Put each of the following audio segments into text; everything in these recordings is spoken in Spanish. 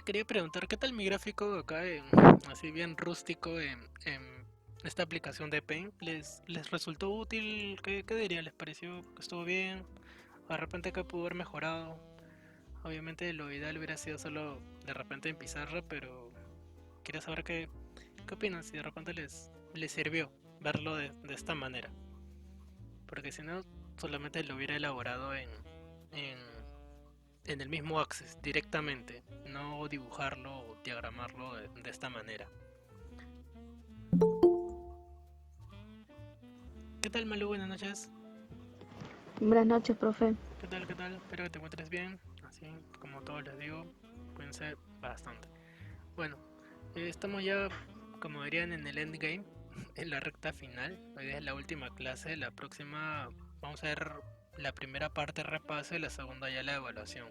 quería preguntar, ¿qué tal mi gráfico acá, así bien rústico en esta aplicación de Paint? ¿Les resultó útil? ¿Qué diría? ¿Les pareció que estuvo bien? ¿De repente que pudo haber mejorado? Obviamente lo ideal hubiera sido solo de repente en pizarra, pero quería saber qué opinan, si de repente les sirvió verlo de esta manera. Porque si no, solamente lo hubiera elaborado en, en el mismo Access directamente, no dibujarlo o diagramarlo de esta manera. ¿Qué tal, Malu? Buenas noches. Buenas noches, profe. ¿Qué tal? ¿Qué tal? Espero que te encuentres bien. Así como todos les digo, cuídense bastante. Bueno, estamos ya, como dirían, en el endgame, en la recta final. Hoy es la última clase. La próxima vamos a ver la primera parte repaso y la segunda ya la evaluación.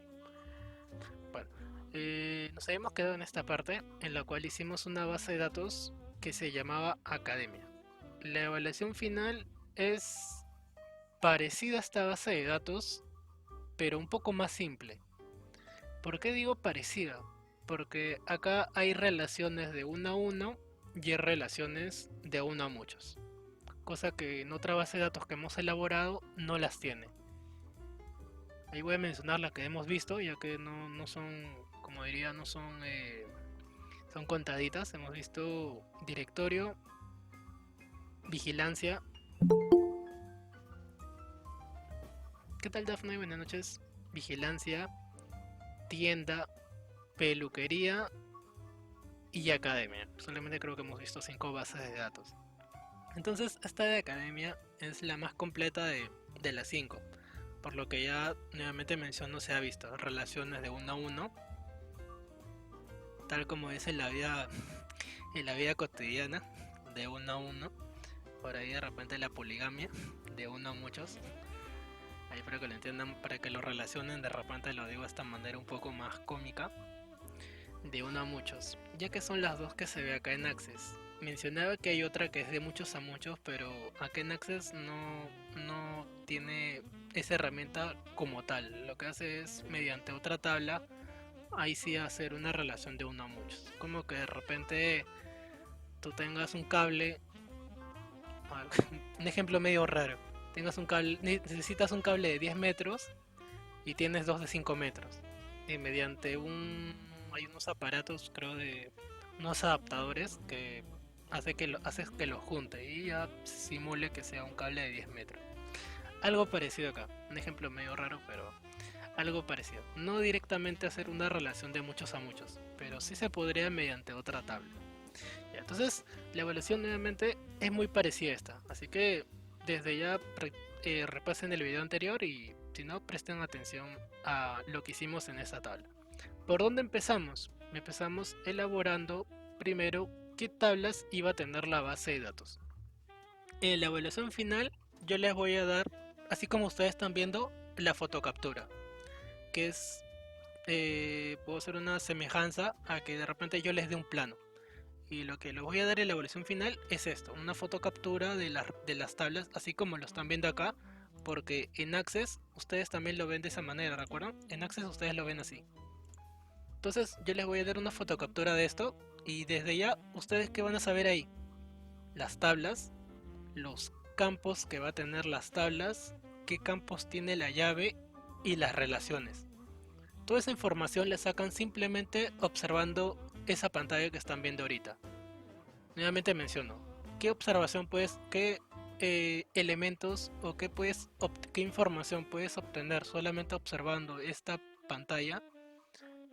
Bueno, nos habíamos quedado en esta parte en la cual hicimos una base de datos que se llamaba Academia. La evaluación final es parecida a esta base de datos, pero un poco más simple. ¿Por qué digo parecida? Porque acá hay relaciones de uno a uno y hay relaciones de uno a muchos. Cosa que en otra base de datos que hemos elaborado no las tiene. Ahí voy a mencionar las que hemos visto, ya que no son, como diría, no son, son contaditas. Hemos visto directorio, vigilancia. ¿Qué tal, Daphne? Buenas noches. Vigilancia, tienda, peluquería y academia. Solamente creo que hemos visto 5 bases de datos. Entonces, esta de academia es la más completa de las 5. Por lo que ya nuevamente menciono, se ha visto relaciones de uno a uno, tal como es en la vida cotidiana, de uno a uno. Por ahí de repente la poligamia, de uno a muchos. Ahí para que lo entiendan, para que lo relacionen, de repente lo digo de esta manera un poco más cómica, de uno a muchos, ya que son las dos que se ve acá en Access. Mencionaba que hay otra que es de muchos a muchos, pero acá en Access no tiene esa herramienta como tal. Lo que hace es, mediante otra tabla, ahí sí hacer una relación de uno a muchos. Como que de repente tú tengas un cable, un ejemplo medio raro, tengas un cable, necesitas un cable de 10 metros y tienes dos de 5 metros. Y mediante hay unos aparatos, creo, de unos adaptadores que haces que lo junte y ya simule que sea un cable de 10 metros. Algo parecido acá, un ejemplo medio raro, pero algo parecido. No directamente hacer una relación de muchos a muchos, pero sí se podría mediante otra tabla. Ya, entonces, la evaluación nuevamente es muy parecida a esta, así que desde ya repasen el video anterior y si no, presten atención a lo que hicimos en esta tabla. ¿Por dónde empezamos? Empezamos elaborando primero qué tablas iba a tener la base de datos. En la evaluación final yo les voy a dar, así como ustedes están viendo, la fotocaptura, que es, puedo hacer una semejanza a que de repente yo les dé un plano. Y lo que les voy a dar en la evaluación final es esto, una fotocaptura de las tablas, así como lo están viendo acá, porque en Access ustedes también lo ven de esa manera, ¿recuerdan? En Access ustedes lo ven así. Entonces yo les voy a dar una fotocaptura de esto y desde ya ustedes qué van a saber ahí, las tablas, los campos que va a tener las tablas, qué campos tiene la llave y las relaciones. Toda esa información la sacan simplemente observando esa pantalla que están viendo ahorita. Nuevamente menciono, ¿qué observación puedes, qué elementos o qué información puedes obtener solamente observando esta pantalla?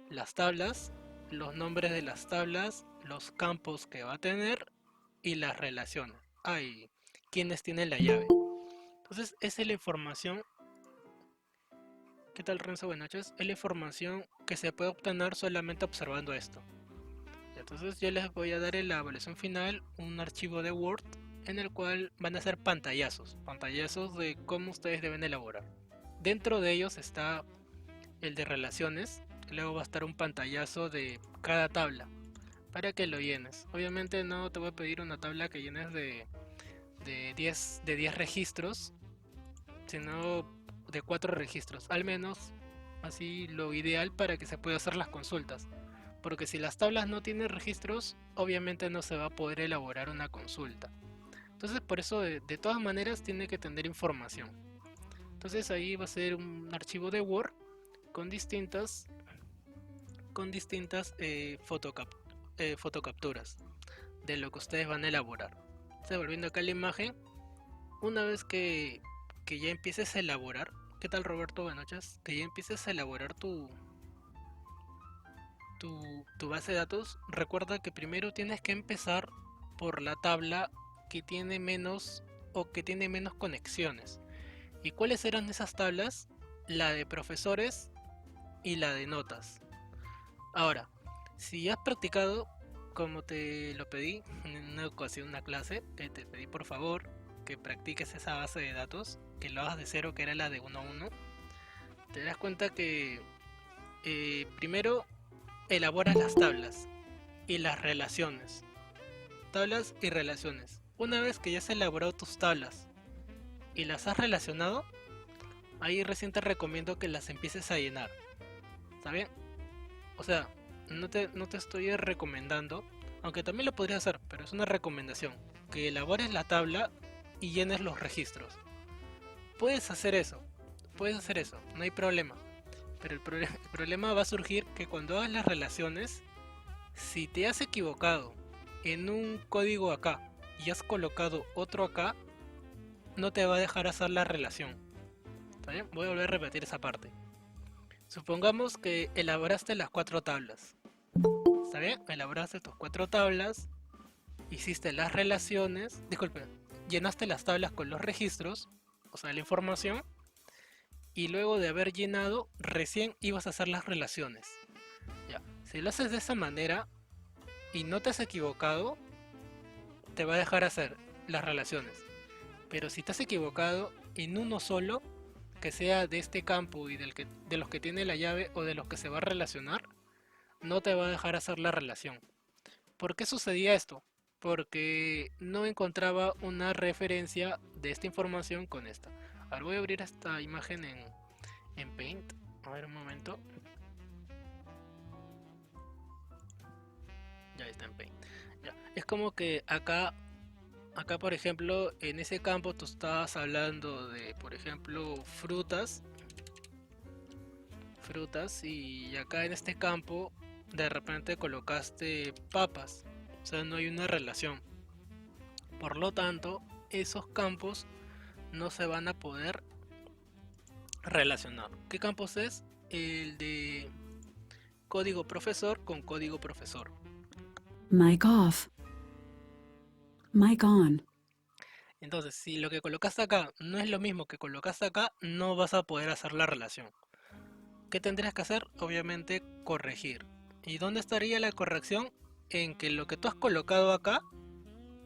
Las tablas, los nombres de las tablas, los campos que va a tener y las relaciones. Hay quienes tienen la llave. Entonces, esa es la información. ¿Qué tal, Renzo? Buenas noches. Es la información que se puede obtener solamente observando esto. Entonces yo les voy a dar en la evaluación final un archivo de Word en el cual van a ser pantallazos de cómo ustedes deben elaborar. Dentro de ellos está el de relaciones, luego va a estar un pantallazo de cada tabla para que lo llenes. Obviamente no te voy a pedir una tabla que llenes de 10 registros, sino de 4 registros, al menos así lo ideal para que se pueda hacer las consultas. Porque si las tablas no tienen registros, obviamente no se va a poder elaborar una consulta. Entonces por eso de todas maneras tiene que tener información. Entonces ahí va a ser un archivo de Word con distintas fotocapturas de lo que ustedes van a elaborar. Entonces, volviendo acá a la imagen, una vez que ya empieces a elaborar, ¿qué tal, Roberto? Buenas noches. Que ya empieces a elaborar tu base de datos, recuerda que primero tienes que empezar por la tabla que tiene menos o que tiene menos conexiones. ¿Y cuáles eran esas tablas? La de profesores y la de notas. Ahora, si has practicado, como te lo pedí en una ocasión, una clase, que te pedí por favor que practiques esa base de datos, que lo hagas de cero, que era la de 1 a 1, te das cuenta que primero elaboras las tablas y las relaciones. Tablas y relaciones. Una vez que ya has elaborado tus tablas y las has relacionado, ahí recién te recomiendo que las empieces a llenar. ¿Está bien? O sea, no te estoy recomendando, aunque también lo podrías hacer, pero es una recomendación, que elabores la tabla y llenes los registros. Puedes hacer eso, no hay problema. Pero el problema va a surgir que cuando hagas las relaciones, si te has equivocado en un código acá y has colocado otro acá, no te va a dejar hacer la relación. ¿Está bien? Voy a volver a repetir esa parte. Supongamos que elaboraste las 4 tablas. ¿Está bien? Elaboraste tus 4 tablas, hiciste las relaciones, disculpe, llenaste las tablas con los registros, o sea, la información, y luego de haber llenado, recién ibas a hacer las relaciones. Ya, si lo haces de esa manera y no te has equivocado, te va a dejar hacer las relaciones. Pero si te has equivocado en uno solo, que sea de este campo y de los que tiene la llave o de los que se va a relacionar, no te va a dejar hacer la relación. ¿Por qué sucedía esto? Porque no encontraba una referencia de esta información con esta. Ahora voy a abrir esta imagen en Paint. A ver un momento. Ya está en Paint. Ya. Es como que acá por ejemplo, en ese campo tú estabas hablando de, por ejemplo, frutas y acá en este campo de repente colocaste papas. O sea, no hay una relación. Por lo tanto, esos campos no se van a poder relacionar. ¿Qué campos es? El de código profesor con código profesor. Mic off. Mic on. Entonces, si lo que colocaste acá no es lo mismo que colocaste acá, no vas a poder hacer la relación. ¿Qué tendrías que hacer? Obviamente corregir. ¿Y dónde estaría la corrección? En que lo que tú has colocado acá,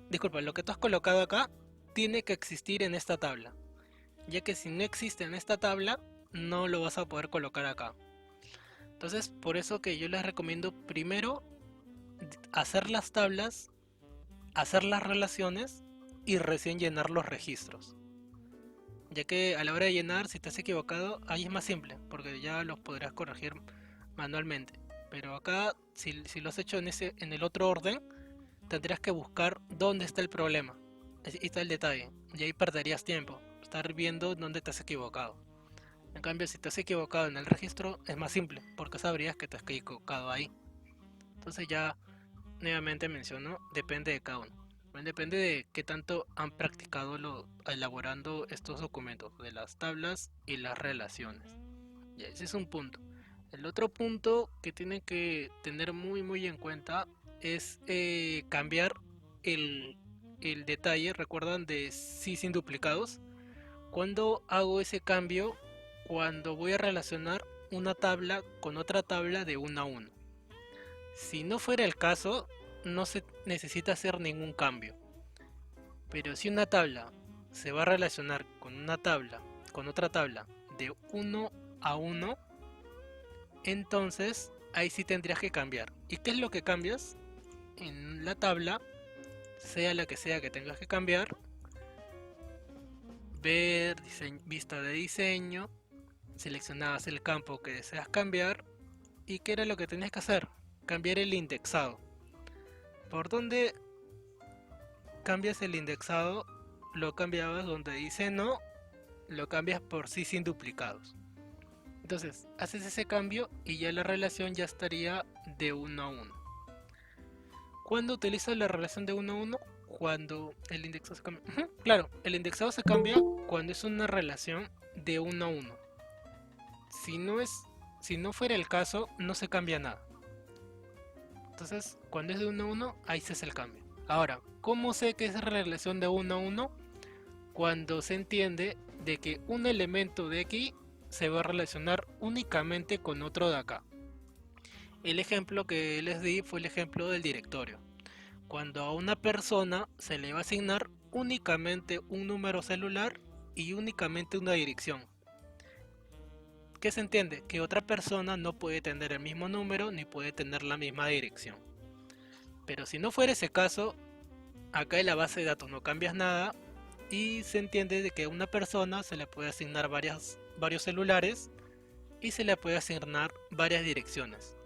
disculpa, lo que tú has colocado acá tiene que existir en esta tabla. Ya que si no existe en esta tabla, no lo vas a poder colocar acá. Entonces, por eso que yo les recomiendo primero hacer las tablas, hacer las relaciones y recién llenar los registros. Ya que a la hora de llenar, si te has equivocado, ahí es más simple, porque ya los podrás corregir manualmente. Pero acá, si lo has hecho en el otro orden, tendrías que buscar dónde está el problema. Ahí está el detalle, y ahí perderías tiempo, estar viendo dónde te has equivocado. En cambio, si te has equivocado en el registro, es más simple, porque sabrías que te has equivocado ahí. Entonces ya, nuevamente menciono, depende de cada uno. Depende de qué tanto han practicado elaborando estos documentos, de las tablas y las relaciones. Ya, ese es un punto. El otro punto que tienen que tener muy en cuenta es cambiar el detalle, ¿recuerdan? De sí sin duplicados. Cuando hago ese cambio, cuando voy a relacionar una tabla con otra tabla de 1 a 1. Si no fuera el caso, no se necesita hacer ningún cambio. Pero si una tabla se va a relacionar con una tabla, con otra tabla de 1 a 1, entonces ahí sí tendrías que cambiar. ¿Y qué es lo que cambias? En la tabla, sea la que sea que tengas que cambiar, ver, vista de diseño, seleccionabas el campo que deseas cambiar y qué era lo que tenías que hacer. cambiar el indexado. ¿Por dónde cambias el indexado? Lo cambiabas donde dice no, lo cambias por sí sin duplicados. Entonces, haces ese cambio y ya la relación ya estaría de 1 a 1. ¿Cuándo utilizas la relación de 1 a 1? Cuando el indexado se cambia. Claro, el indexado se cambia cuando es una relación de 1 a 1. Si no fuera el caso, no se cambia nada. Entonces, cuando es de 1 a 1, ahí se hace el cambio. Ahora, ¿cómo sé que es relación de 1 a 1? Cuando se entiende de que un elemento de aquí se va a relacionar únicamente con otro de acá. El ejemplo que les di fue el ejemplo del directorio. Cuando a una persona se le va a asignar únicamente un número celular y únicamente una dirección. ¿Qué se entiende? Que otra persona no puede tener el mismo número ni puede tener la misma dirección. Pero si no fuera ese caso, acá en la base de datos no cambias nada y se entiende de que a una persona se le puede asignar varios celulares y se le puede asignar varias direcciones.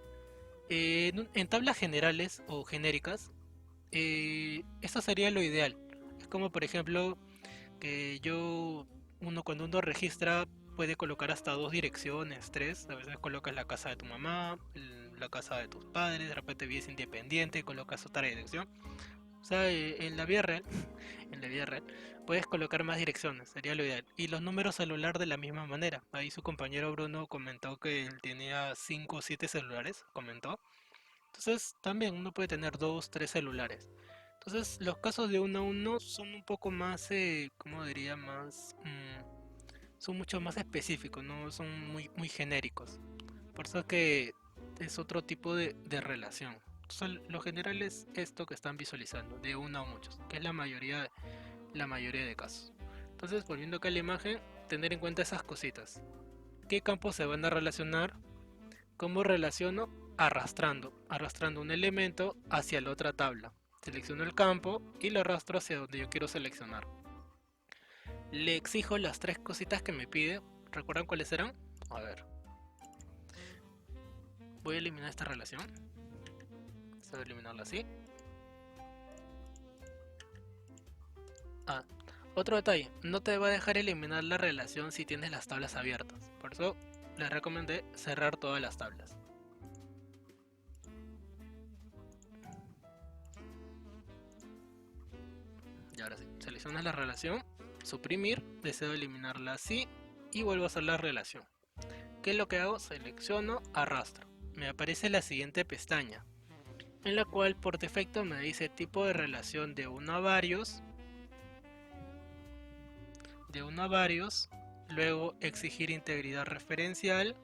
En tablas generales o genéricas, eso sería lo ideal. Es como por ejemplo que cuando uno registra puede colocar hasta 2 direcciones, 3. A veces colocas la casa de tu mamá, la casa de tus padres, de repente vives independiente y colocas otra dirección. O sea, en la vida real, en la vida real, puedes colocar más direcciones, sería lo ideal. Y los números celular de la misma manera. Ahí su compañero Bruno comentó que él tenía 5 o 7 celulares, comentó. Entonces también uno puede tener 2, 3 celulares. Entonces los casos de 1 a 1 son un poco más, ¿cómo diría? Son mucho más específicos, no son muy genéricos. Por eso que es otro tipo de relación. Entonces, lo general es esto que están visualizando, de 1 a muchos, que es la mayoría de casos. Entonces, volviendo acá a la imagen, tener en cuenta esas cositas. ¿Qué campos se van a relacionar? ¿Cómo relaciono? Arrastrando un elemento hacia la otra tabla. Selecciono el campo y lo arrastro hacia donde yo quiero seleccionar. Le exijo las 3 cositas que me pide. ¿Recuerdan cuáles eran? A ver. Voy a eliminar esta relación. Se va a eliminarla así. Otro detalle. No te va a dejar eliminar la relación si tienes las tablas abiertas. Por eso les recomendé cerrar todas las tablas. Y ahora sí, seleccionas la relación, suprimir, deseo eliminarla así y vuelvo a hacer la relación. ¿Qué es lo que hago? Selecciono, arrastro. Me aparece la siguiente pestaña, en la cual por defecto me dice tipo de relación de 1 a varios, luego exigir integridad referencial,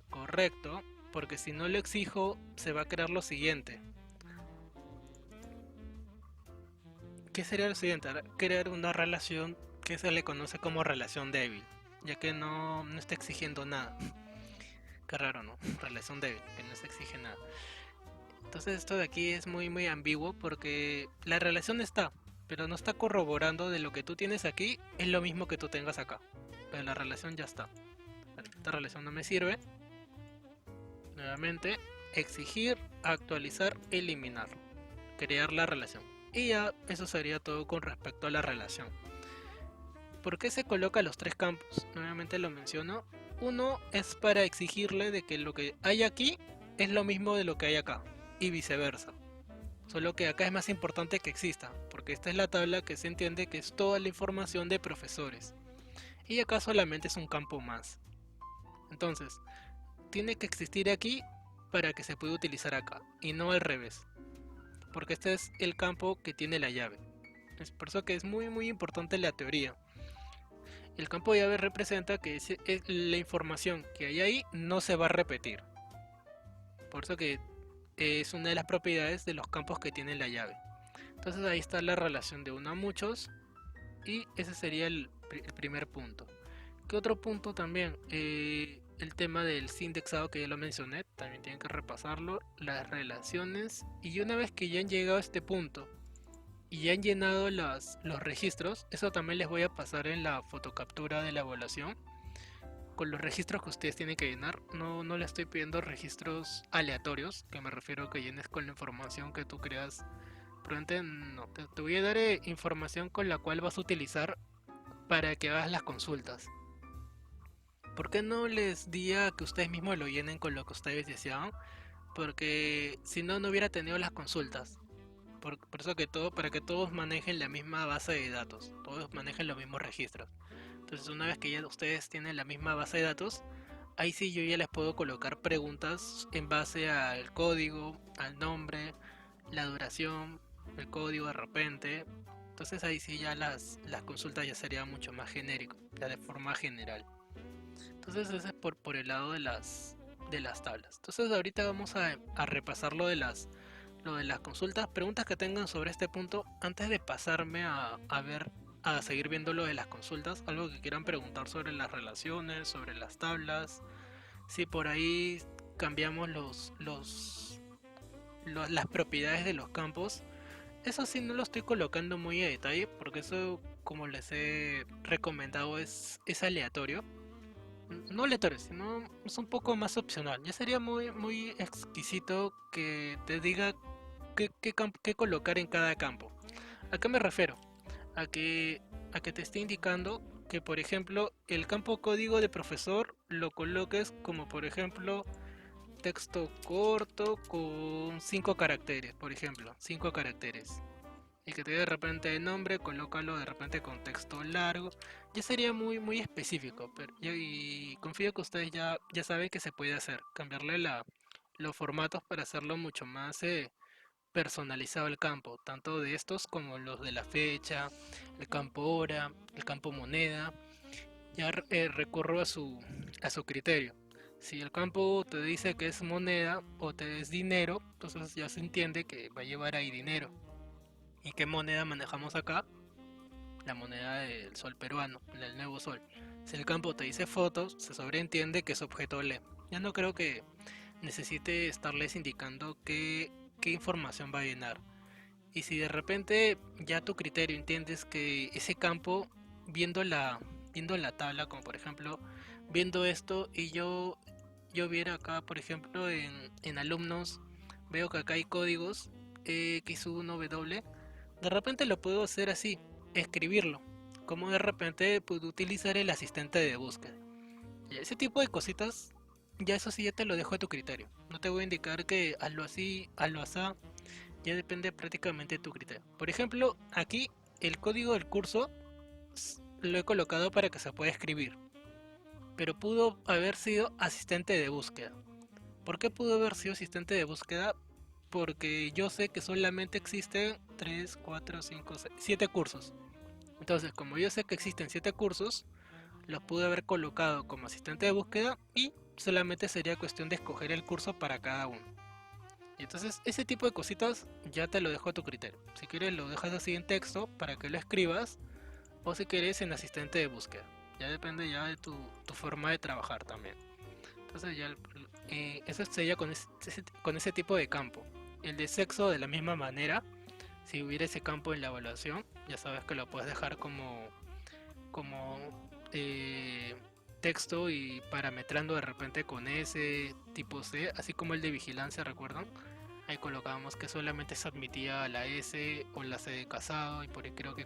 correcto, porque si no lo exijo se va a crear lo siguiente. ¿Qué sería lo siguiente? Crear una relación que se le conoce como relación débil, ya que no está exigiendo nada. Qué raro, ¿no? Relación débil, que no se exige nada. Entonces esto de aquí es muy ambiguo porque la relación está, pero no está corroborando de lo que tú tienes aquí es lo mismo que tú tengas acá. Pero la relación ya está. Esta relación no me sirve. Nuevamente, exigir, actualizar, eliminar. Crear la relación. Y ya eso sería todo con respecto a la relación. ¿Por qué se coloca los 3 campos? Nuevamente lo menciono. Uno es para exigirle de que lo que hay aquí es lo mismo de lo que hay acá. Y viceversa. Solo que acá es más importante que exista, porque esta es la tabla que se entiende que es toda la información de profesores. Y acá solamente es un campo más. Entonces, tiene que existir aquí para que se pueda utilizar acá, y no al revés. Porque este es el campo que tiene la llave. Es por eso que es muy importante la teoría. El campo de llave representa que la información que hay ahí no se va a repetir. Por eso que es una de las propiedades de los campos que tiene la llave. Entonces ahí está la relación de 1 a muchos y ese sería el primer punto. ¿Qué otro punto también? El tema del indexado que ya lo mencioné, también tienen que repasarlo, las relaciones, y una vez que ya han llegado a este punto y ya han llenado los registros, eso también les voy a pasar en la fotocaptura de la evaluación. con los registros que ustedes tienen que llenar. No le estoy pidiendo registros aleatorios, que me refiero a que llenes con la información que tú creas. Probablemente no, te voy a dar información con la cual vas a utilizar para que hagas las consultas. ¿Por qué no les di a que ustedes mismos lo llenen con lo que ustedes deseaban? Porque si no, no hubiera tenido las consultas. Por eso que para que todos manejen la misma base de datos, todos manejen los mismos registros. Entonces una vez que ya ustedes tienen la misma base de datos, ahí sí yo ya les puedo colocar preguntas en base al código, al nombre, la duración, el código de repente. Entonces ahí sí ya las consultas ya serían mucho más genérico, ya de forma general. Entonces ese es por el lado de las tablas. Entonces ahorita vamos a repasar lo de las consultas, preguntas que tengan sobre este punto antes de pasarme a seguir viendo lo de las consultas, algo que quieran preguntar sobre las relaciones, sobre las tablas, si por ahí cambiamos las propiedades de los campos. Eso sí no lo estoy colocando muy a detalle porque eso, como les he recomendado, es aleatorio. No aleatorio, sino es un poco más opcional. Ya sería muy exquisito que te diga qué colocar en cada campo. ¿A qué me refiero? A que te esté indicando que, por ejemplo, el campo código de profesor lo coloques como, por ejemplo, texto corto con 5 caracteres, por ejemplo, 5 caracteres. Y que te dé de repente el nombre, colócalo de repente con texto largo. Ya sería muy específico, y confío que ustedes ya saben que se puede hacer, cambiarle los formatos para hacerlo mucho más personalizado el campo, tanto de estos como los de la fecha, el campo hora, el campo moneda. Ya recurro a su criterio. Si el campo te dice que es moneda o te es dinero, entonces ya se entiende que va a llevar ahí dinero. ¿Y qué moneda manejamos acá? La moneda del sol peruano, del nuevo sol. Si el campo te dice fotos, se sobreentiende que es objeto LE. Ya no creo que necesite estarles indicando qué información va a llenar. Y si de repente ya tu criterio entiendes que ese campo, viendo la tabla, como por ejemplo, viendo esto y yo viera acá, por ejemplo, en alumnos, veo que acá hay códigos X1W, de repente lo puedo hacer así, escribirlo, como de repente puedo utilizar el asistente de búsqueda. Y ese tipo de cositas, ya eso sí ya te lo dejo a tu criterio. No te voy a indicar que hazlo así, hazlo asá, ya depende prácticamente de tu criterio. Por ejemplo, aquí el código del curso lo he colocado para que se pueda escribir, pero pudo haber sido asistente de búsqueda. ¿Por qué pudo haber sido asistente de búsqueda? Porque yo sé que solamente existen 3, 4, 5, 6, 7 cursos. Entonces, como yo sé que existen 7 cursos, los pude haber colocado como asistente de búsqueda y solamente sería cuestión de escoger el curso para cada uno. Y entonces ese tipo de cositas ya te lo dejo a tu criterio. Si quieres lo dejas así en texto para que lo escribas, o si quieres en asistente de búsqueda. Ya depende ya de tu forma de trabajar también. Entonces ya eso sería con ese tipo de campo. El de sexo de la misma manera. Si hubiera ese campo en la evaluación, ya sabes que lo puedes dejar como texto y parametrando de repente con S, tipo C, así como el de vigilancia, ¿recuerdan? Ahí colocábamos que solamente se admitía la S o la C de casado, y por ahí creo que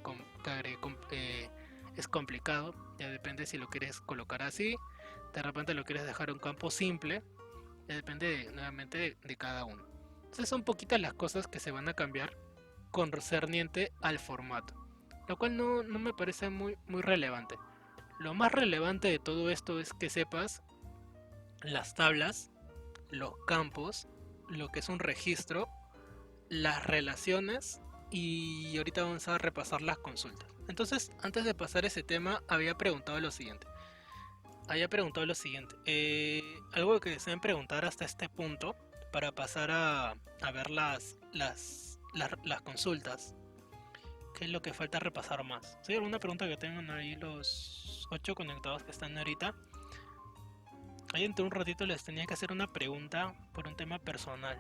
es complicado, ya depende si lo quieres colocar así, de repente lo quieres dejar un campo simple, ya depende nuevamente de cada uno. Entonces son poquitas las cosas que se van a cambiar concerniente al formato, lo cual no me parece muy relevante. Lo más relevante de todo esto es que sepas las tablas, los campos, lo que es un registro, las relaciones, y ahorita vamos a repasar las consultas. Entonces, antes de pasar ese tema, había preguntado lo siguiente. Algo que deseen preguntar hasta este punto para pasar a ver las consultas. ¿Qué es lo que falta repasar más? Si hay alguna pregunta que tengan ahí los 8 conectados que están ahorita. Ahí entre un ratito les tenía que hacer una pregunta por un tema personal.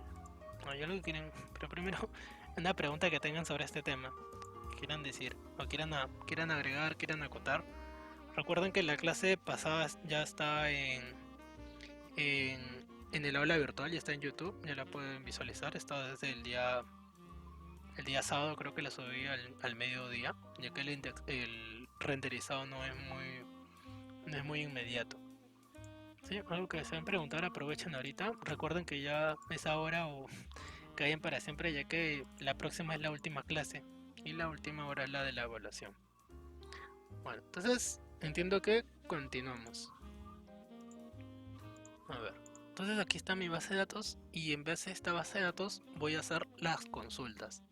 No, yo lo que quieren, pero primero una pregunta que tengan sobre este tema, quieran decir, o quieran agregar, quieran acotar. Recuerden que la clase pasada ya está en el aula virtual, ya está en YouTube, ya la pueden visualizar. Está desde el día sábado, creo que la subí al mediodía, ya que el renderizado no es muy inmediato. Sí, algo que desean preguntar, aprovechen ahorita. Recuerden que ya es ahora o callen para siempre, ya que la próxima es la última clase y la última hora es la de la evaluación. Bueno, entonces entiendo que continuamos. A ver, entonces aquí está mi base de datos y en vez de esta base de datos voy a hacer las consultas.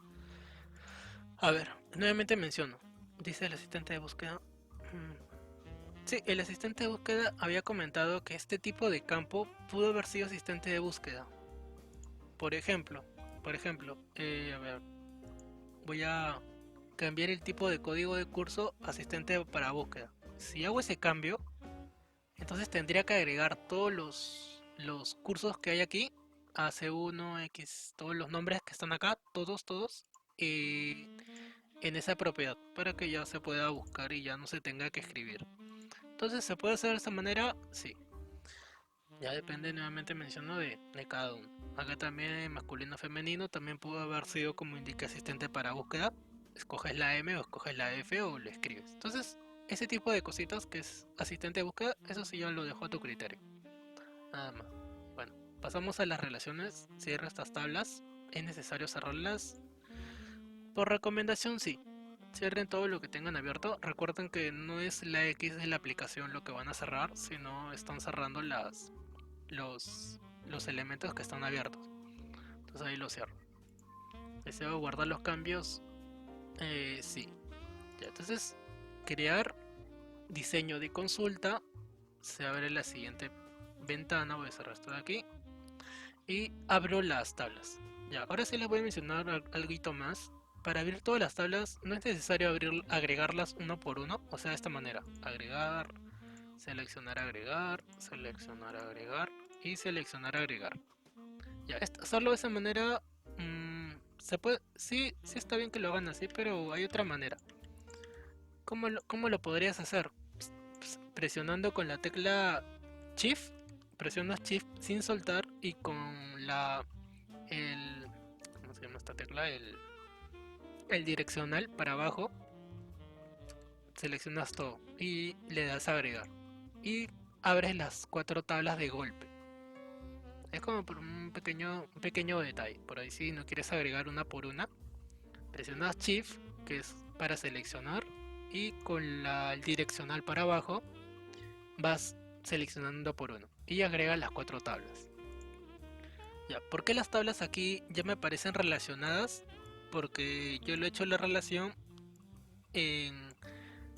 A ver, nuevamente menciono, dice el asistente de búsqueda. Sí, el asistente de búsqueda había comentado que este tipo de campo pudo haber sido asistente de búsqueda. Por ejemplo, a ver, voy a cambiar el tipo de código de curso asistente para búsqueda. Si hago ese cambio, entonces tendría que agregar todos los cursos que hay aquí, AC1, X, todos los nombres que están acá, todos, en esa propiedad, para que ya se pueda buscar y ya no se tenga que escribir. Entonces, ¿se puede hacer de esa manera? Sí. Ya depende, nuevamente menciono, de cada uno. Acá también masculino femenino también pudo haber sido como indica asistente para búsqueda. Escoges la M o escoges la F o lo escribes. Entonces, ese tipo de cositas que es asistente de búsqueda, eso sí yo lo dejo a tu criterio. Nada más. Bueno, pasamos a las relaciones. Cierra estas tablas. ¿Es necesario cerrarlas? Por recomendación, sí. Cierren todo lo que tengan abierto. Recuerden que no es la X de la aplicación lo que van a cerrar, sino están cerrando los elementos que están abiertos. Entonces ahí lo cierro. ¿Deseo guardar los cambios? Sí. Ya, entonces, crear diseño de consulta. Se abre la siguiente ventana. Voy a cerrar esto de aquí. Y abro las tablas. Ya, ahora sí les voy a mencionar algo más. Para abrir todas las tablas no es necesario agregarlas uno por uno. O sea, de esta manera. Agregar, seleccionar agregar, seleccionar agregar y seleccionar agregar. Ya, hacerlo de esa manera se puede, sí está bien que lo hagan así, pero hay otra manera. ¿Cómo lo podrías hacer? Presionando con la tecla Shift, presionas Shift sin soltar y con ¿cómo se llama esta tecla? El direccional para abajo, seleccionas todo y le das a agregar. Y abres las 4 tablas de golpe. Es como por un pequeño detalle. Por ahí si no quieres agregar una por una, presionas Shift, que es para seleccionar, y con el direccional para abajo vas seleccionando por uno y agregas las 4 tablas. Ya, ¿por qué las tablas aquí ya me parecen relacionadas? Porque yo lo he hecho la relación en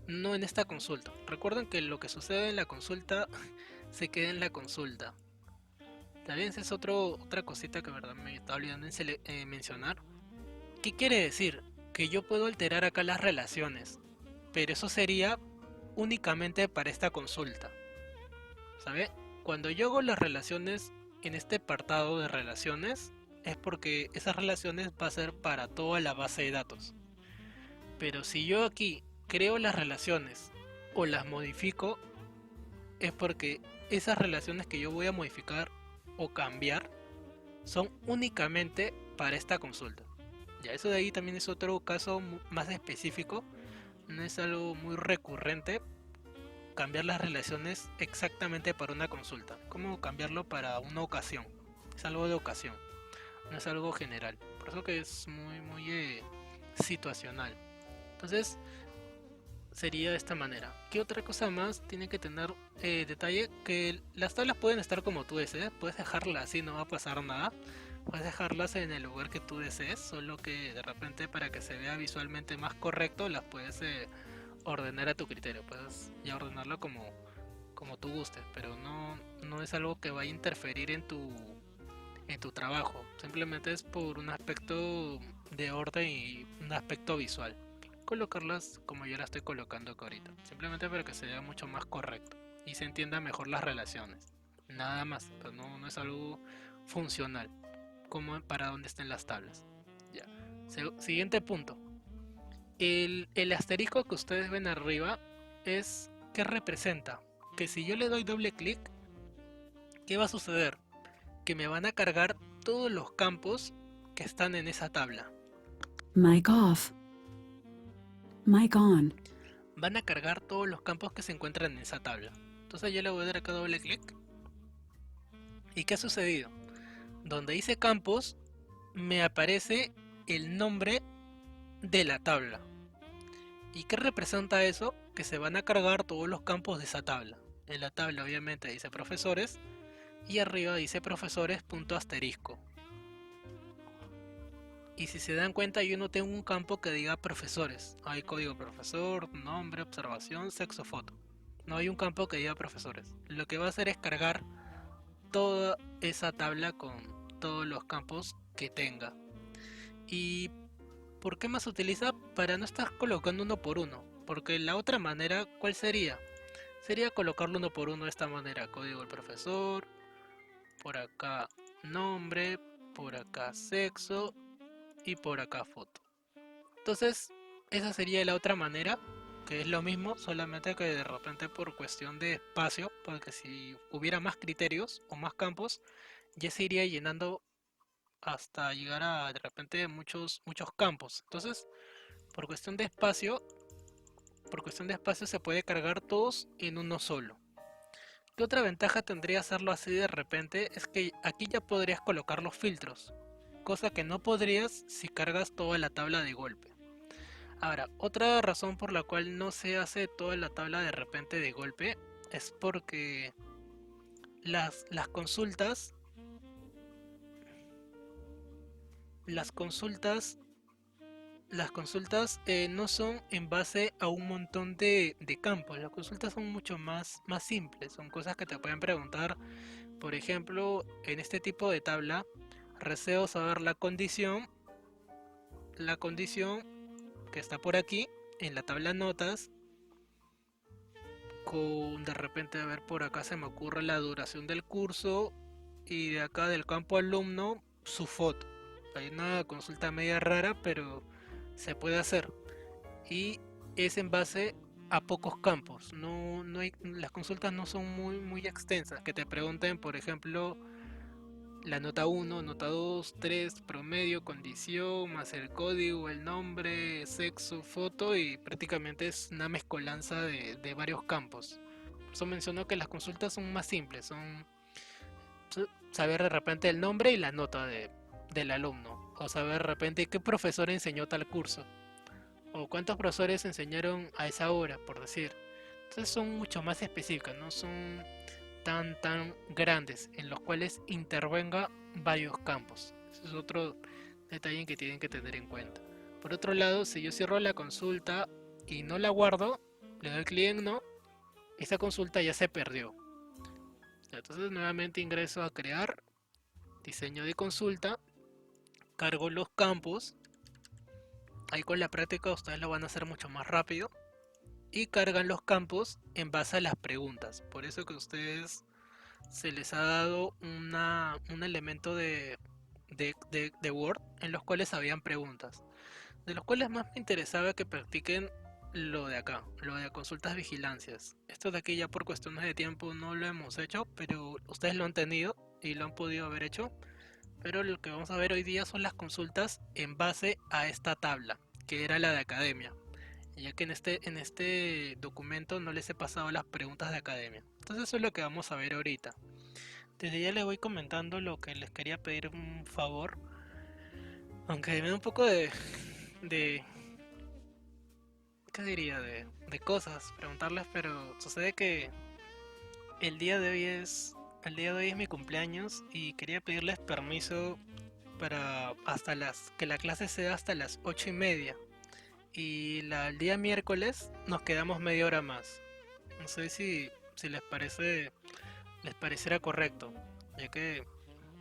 no en esta consulta. Recuerden que lo que sucede en la consulta se queda en la consulta. También esa es otra cosita que verdad me estaba olvidando mencionar. ¿Qué quiere decir? Que yo puedo alterar acá las relaciones, pero eso sería únicamente para esta consulta. ¿Sabe? Cuando yo hago las relaciones en este apartado de relaciones, es porque esas relaciones va a ser para toda la base de datos. Pero si yo aquí creo las relaciones o las modifico, es porque esas relaciones que yo voy a modificar o cambiar son únicamente para esta consulta. Ya, eso de ahí también es otro caso más específico, no es algo muy recurrente cambiar las relaciones exactamente para una consulta, como cambiarlo para una ocasión, es algo de ocasión, no es algo general, por eso que es muy situacional. Entonces sería de esta manera. ¿Qué otra cosa más tiene que tener detalle? Que las tablas pueden estar como tú desees, puedes dejarlas así, no va a pasar nada. Puedes dejarlas en el lugar que tú desees, solo que de repente para que se vea visualmente más correcto las puedes ordenar a tu criterio. Puedes ya ordenarlo como tú gustes, pero no es algo que vaya a interferir en tu trabajo. Simplemente es por un aspecto de orden y un aspecto visual. Colocarlas como yo las estoy colocando acá ahorita. Simplemente para que se vea mucho más correcto y se entienda mejor las relaciones. Nada más, pero no es algo funcional como para donde estén las tablas. Ya. Siguiente punto. El asterisco que ustedes ven arriba es ¿qué representa? Que si yo le doy doble clic, ¿qué va a suceder? Que me van a cargar todos los campos que están en esa tabla. Mic off. Mic on. Van a cargar todos los campos que se encuentran en esa tabla. Entonces yo le voy a dar acá doble clic. ¿Y qué ha sucedido? Donde dice campos, me aparece el nombre de la tabla. ¿Y qué representa eso? Que se van a cargar todos los campos de esa tabla. En la tabla obviamente dice profesores y arriba dice profesores punto asterisco. Y si se dan cuenta, yo no tengo un campo que diga profesores. Hay código profesor, nombre, observación, sexo, foto. No hay un campo que diga profesores. Lo que va a hacer es cargar toda esa tabla con todos los campos que tenga. ¿Y por qué más se utiliza? Para no estar colocando uno por uno. Porque la otra manera, ¿cuál sería? Sería colocarlo uno por uno de esta manera. Código del profesor, por acá nombre, por acá sexo y por acá foto. Entonces, esa sería la otra manera, que es lo mismo, solamente que de repente por cuestión de espacio, porque si hubiera más criterios o más campos, ya se iría llenando hasta llegar a de repente muchos campos. Entonces, por cuestión de espacio, se puede cargar todos en uno solo. ¿Qué otra ventaja tendría hacerlo así de repente? Es que aquí ya podrías colocar los filtros, cosa que no podrías si cargas toda la tabla de golpe. Ahora, otra razón por la cual no se hace toda la tabla de repente de golpe es porque las consultas no son en base a un montón de campos. Las consultas son mucho más simples, son cosas que te pueden preguntar. Por ejemplo, en este tipo de tabla, deseo saber la condición que está por aquí en la tabla notas, con de repente, a ver, por acá se me ocurre la duración del curso y de acá del campo alumno su foto. Hay una consulta media rara, pero se puede hacer y es en base a pocos campos. No hay, las consultas no son muy extensas, que te pregunten por ejemplo la nota 1, nota 2, 3, promedio, condición, más el código, el nombre, sexo, foto, y prácticamente es una mezcolanza de varios campos. Por eso menciono que las consultas son más simples, son saber de repente el nombre y la nota del alumno, o saber de repente qué profesor enseñó tal curso, o cuántos profesores enseñaron a esa hora, por decir. Entonces son mucho más específicas, no son tan grandes en los cuales intervenga varios campos. Ese es otro detalle que tienen que tener en cuenta. Por otro lado, si yo cierro la consulta y no la guardo, le doy clic en no, esa consulta ya se perdió. Entonces nuevamente ingreso a crear, diseño de consulta, cargo los campos. Ahí con la práctica ustedes lo van a hacer mucho más rápido. Y cargan los campos en base a las preguntas. Por eso que a ustedes se les ha dado un elemento de Word en los cuales habían preguntas. De los cuales más me interesaba que practiquen lo de acá, lo de consultas vigilancias. Esto de aquí ya por cuestiones de tiempo no lo hemos hecho, pero ustedes lo han tenido y lo han podido haber hecho. Pero lo que vamos a ver hoy día son las consultas en base a esta tabla, que era la de academia, ya que en este documento no les he pasado las preguntas de academia. Entonces eso es lo que vamos a ver ahorita. Desde ya les voy comentando lo que les quería pedir un favor, aunque me da un poco de ¿qué diría? De cosas preguntarles, pero sucede que el día de hoy es mi cumpleaños y quería pedirles permiso para que la clase sea hasta las 8:30. Y el día miércoles nos quedamos media hora más. No sé si les pareciera correcto, ya que,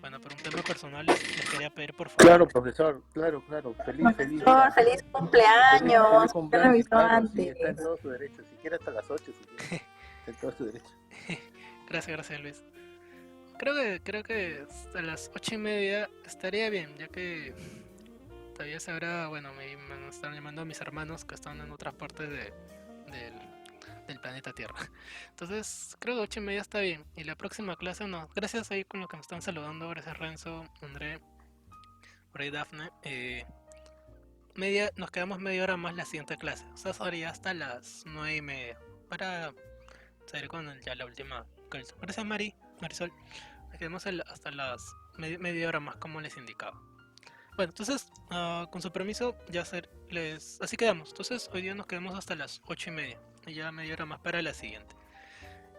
bueno, por un tema personal les quería pedir por favor. Claro, profesor, claro, feliz, Profesor, feliz cumpleaños. feliz Ya cumpleaños, lo avisó claro, sí, antes. está en todo su derecho, si quiere hasta las 8, si quiere, está en todo su derecho. Gracias Luis. Creo que a las 8:30 estaría bien, ya que todavía se habrá, bueno, me están llamando a mis hermanos que están en otras partes del del planeta Tierra. Entonces, creo que 8:30 está bien. Y la próxima clase no. Gracias ahí con lo que me están saludando. Gracias Renzo, André, por ahí Dafne. Nos quedamos media hora más la siguiente clase. O sea, sería hasta las 9:30. Para seguir con ya la última clase. Gracias Marisol. Nos quedamos hasta las media hora más como les indicaba. Bueno, entonces, con su permiso, así quedamos. Entonces, hoy día nos quedamos hasta las 8:30. Y ya media hora más para la siguiente.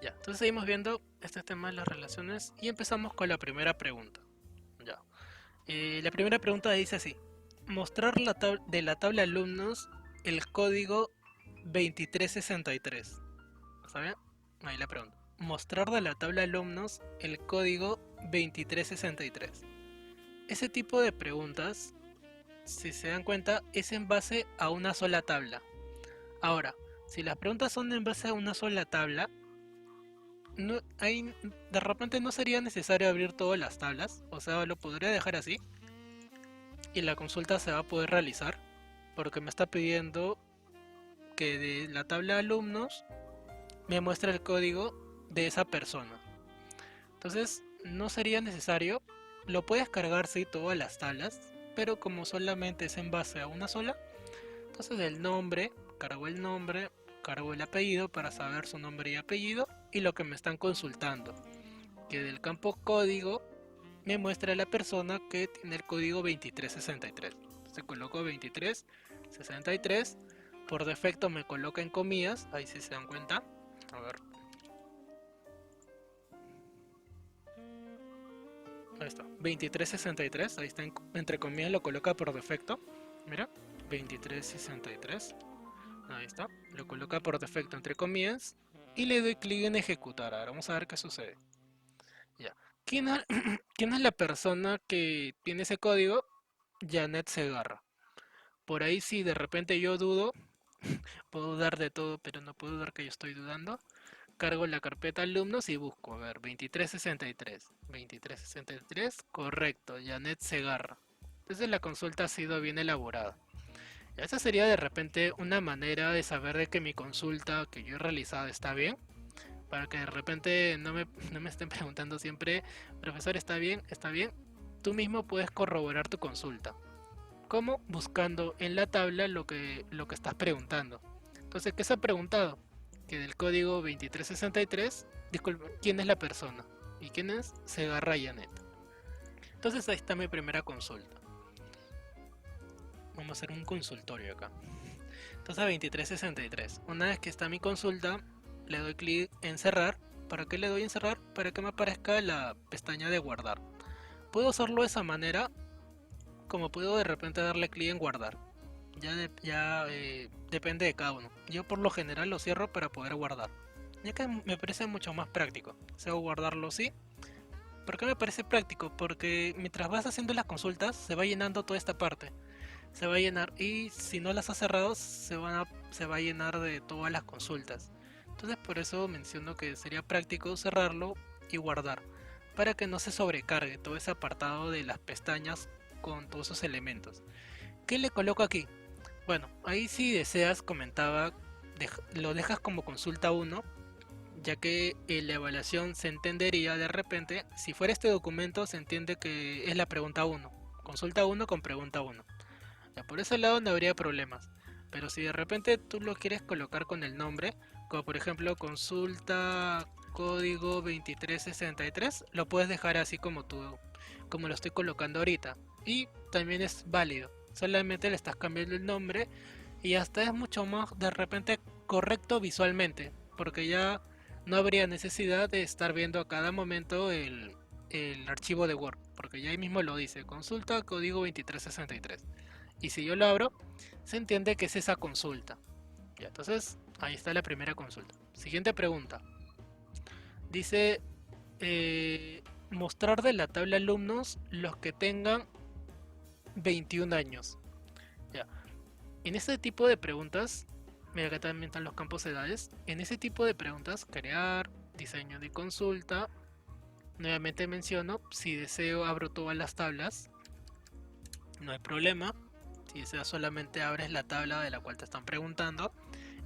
Ya, entonces seguimos viendo este tema de las relaciones y empezamos con la primera pregunta. Ya. La primera pregunta dice así: mostrar de la tabla alumnos el código 2363. ¿Está bien? Ahí la pregunta. Mostrar de la tabla alumnos el código 2363. Ese tipo de preguntas, si se dan cuenta, es en base a una sola tabla. Ahora, si las preguntas son en base a una sola tabla, de repente no sería necesario abrir todas las tablas. O sea, lo podría dejar así y la consulta se va a poder realizar, porque me está pidiendo que de la tabla de alumnos me muestre el código de esa persona. Entonces no sería necesario. Lo puedes cargar sí todas las tablas, pero como solamente es en base a una sola, entonces el nombre, cargo el apellido para saber su nombre y apellido, y lo que me están consultando, que del campo código me muestra la persona que tiene el código 2363. Entonces coloco 2363, por defecto me coloca en comillas, ahí sí se dan cuenta. A ver. Ahí está, 2363, ahí está entre comillas, lo coloca por defecto. Mira, 2363. Ahí está, lo coloca por defecto entre comillas y le doy clic en ejecutar. Ahora vamos a ver qué sucede. Ya. ¿Quién es la persona que tiene ese código? Janet Segarra. Por ahí si de repente yo dudo, puedo dudar de todo, pero no puedo dudar que yo estoy dudando. Cargo la carpeta alumnos y busco, a ver, 2363. 2363, correcto, Janet Segarra. Entonces la consulta ha sido bien elaborada. Esa sería de repente una manera de saber de que mi consulta que yo he realizado está bien. Para que de repente no me estén preguntando siempre, profesor, ¿está bien? ¿Está bien? Tú mismo puedes corroborar tu consulta. ¿Cómo? Buscando en la tabla lo que estás preguntando. Entonces, ¿qué se ha preguntado? Que del código 2363, disculpe, ¿quién es la persona? ¿Y quién es? Segarra Janet. Entonces ahí está mi primera consulta. Vamos a hacer un consultorio acá. Entonces 2363. Una vez que está mi consulta, le doy clic en cerrar. ¿Para qué le doy en cerrar? Para que me aparezca la pestaña de guardar. Puedo hacerlo de esa manera, como puedo de repente darle clic en guardar. Ya depende de cada uno. Yo por lo general lo cierro para poder guardar, ya que me parece mucho más práctico. Deseo guardarlo así. ¿Por qué me parece práctico? Porque mientras vas haciendo las consultas se va llenando toda esta parte. Se va a llenar, y si no las has cerrado se va a llenar de todas las consultas. Entonces por eso menciono que sería práctico cerrarlo y guardar, para que no se sobrecargue todo ese apartado de las pestañas con todos esos elementos. ¿Qué le coloco aquí? Bueno, ahí si deseas, comentaba, lo dejas como consulta 1, ya que la evaluación se entendería de repente, si fuera este documento se entiende que es la pregunta 1, consulta 1 con pregunta 1. Ya, por ese lado no habría problemas, pero si de repente tú lo quieres colocar con el nombre, como por ejemplo consulta código 2363, lo puedes dejar así como lo estoy colocando ahorita, y también es válido. Solamente le estás cambiando el nombre y hasta es mucho más de repente correcto visualmente, porque ya no habría necesidad de estar viendo a cada momento el archivo de Word, porque ya ahí mismo lo dice, consulta código 2363. Y si yo lo abro, se entiende que es esa consulta. Ya, entonces ahí está la primera consulta. Siguiente pregunta. Dice mostrar de la tabla alumnos los que tengan 21 años. Ya. En este tipo de preguntas, mira que también están los campos de edades. En ese tipo de preguntas, crear, diseño de consulta. Nuevamente menciono, si deseo abro todas las tablas. No hay problema. Si deseas solamente abres la tabla de la cual te están preguntando.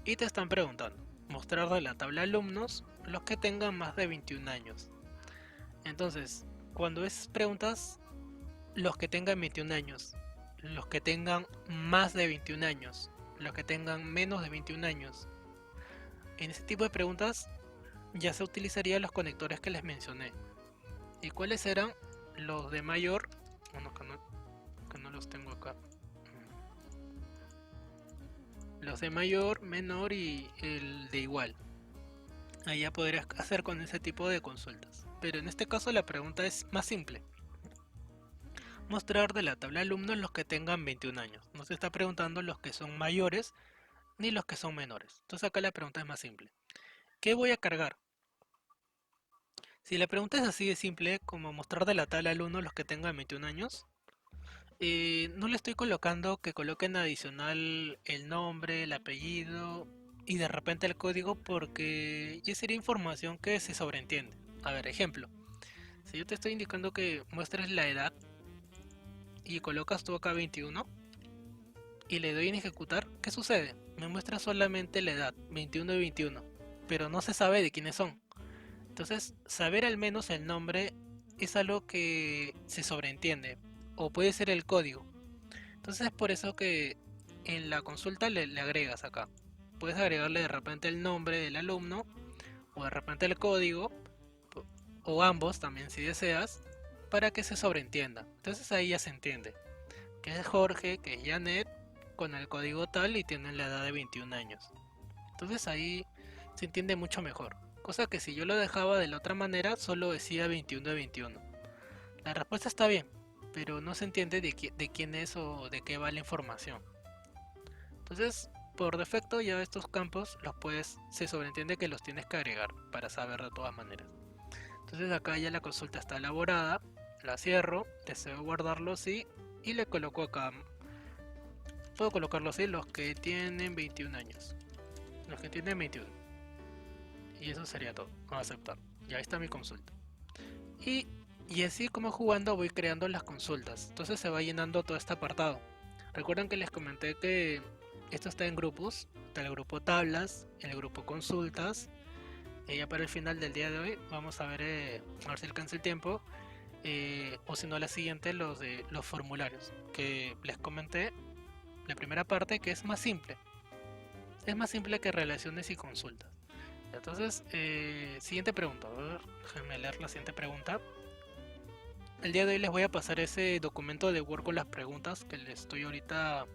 Y te están preguntando, mostrar de la tabla alumnos los que tengan más de 21 años. Entonces, cuando es preguntas, los que tengan 21 años, los que tengan más de 21 años, los que tengan menos de 21 años. En ese tipo de preguntas ya se utilizarían los conectores que les mencioné. ¿Y cuáles eran los de mayor? Bueno, que no los tengo acá. Los de mayor, menor y el de igual. Ahí ya podrías hacer con ese tipo de consultas. Pero en este caso la pregunta es más simple. Mostrar de la tabla de alumnos los que tengan 21 años. No se está preguntando los que son mayores ni los que son menores. Entonces acá la pregunta es más simple. ¿Qué voy a cargar? Si la pregunta es así de simple como mostrar de la tabla de alumnos los que tengan 21 años, no le estoy colocando que coloquen adicional el nombre, el apellido y de repente el código, porque ya sería información que se sobreentiende. A ver, ejemplo. Si yo te estoy indicando que muestres la edad y colocas tú acá 21 y le doy en ejecutar, ¿qué sucede? Me muestra solamente la edad, 21 y 21, pero no se sabe de quiénes son. Entonces, saber al menos el nombre es algo que se sobreentiende, o puede ser el código. Entonces es por eso que en la consulta le agregas acá. Puedes agregarle de repente el nombre del alumno, o de repente el código, o ambos también si deseas, para que se sobreentienda. Entonces ahí ya se entiende que es Jorge, que es Janet, con el código tal y tienen la edad de 21 años. Entonces ahí se entiende mucho mejor. Cosa que si yo lo dejaba de la otra manera, solo decía 21 de 21. La respuesta está bien, pero no se entiende de quién es o de qué va la información. Entonces, por defecto ya estos campos se sobreentiende que los tienes que agregar para saber de todas maneras. Entonces acá ya la consulta está elaborada, la cierro, deseo guardarlo así y le coloco acá. Puedo colocarlo así, los que tienen 21 años. Los que tienen 21. Y eso sería todo. Voy a aceptar. Ya está mi consulta. Y así como jugando voy creando las consultas. Entonces se va llenando todo este apartado. Recuerden que les comenté que esto está en grupos. Está el grupo tablas, el grupo consultas. Y ya para el final del día de hoy vamos a ver si alcanza el tiempo. O si no la siguiente, los de los formularios. Que les comenté la primera parte, que es más simple. Es más simple que relaciones y consultas. Entonces, siguiente pregunta. A ver, déjenme leer la siguiente pregunta. El día de hoy les voy a pasar ese documento de Word con las preguntas que les estoy ahorita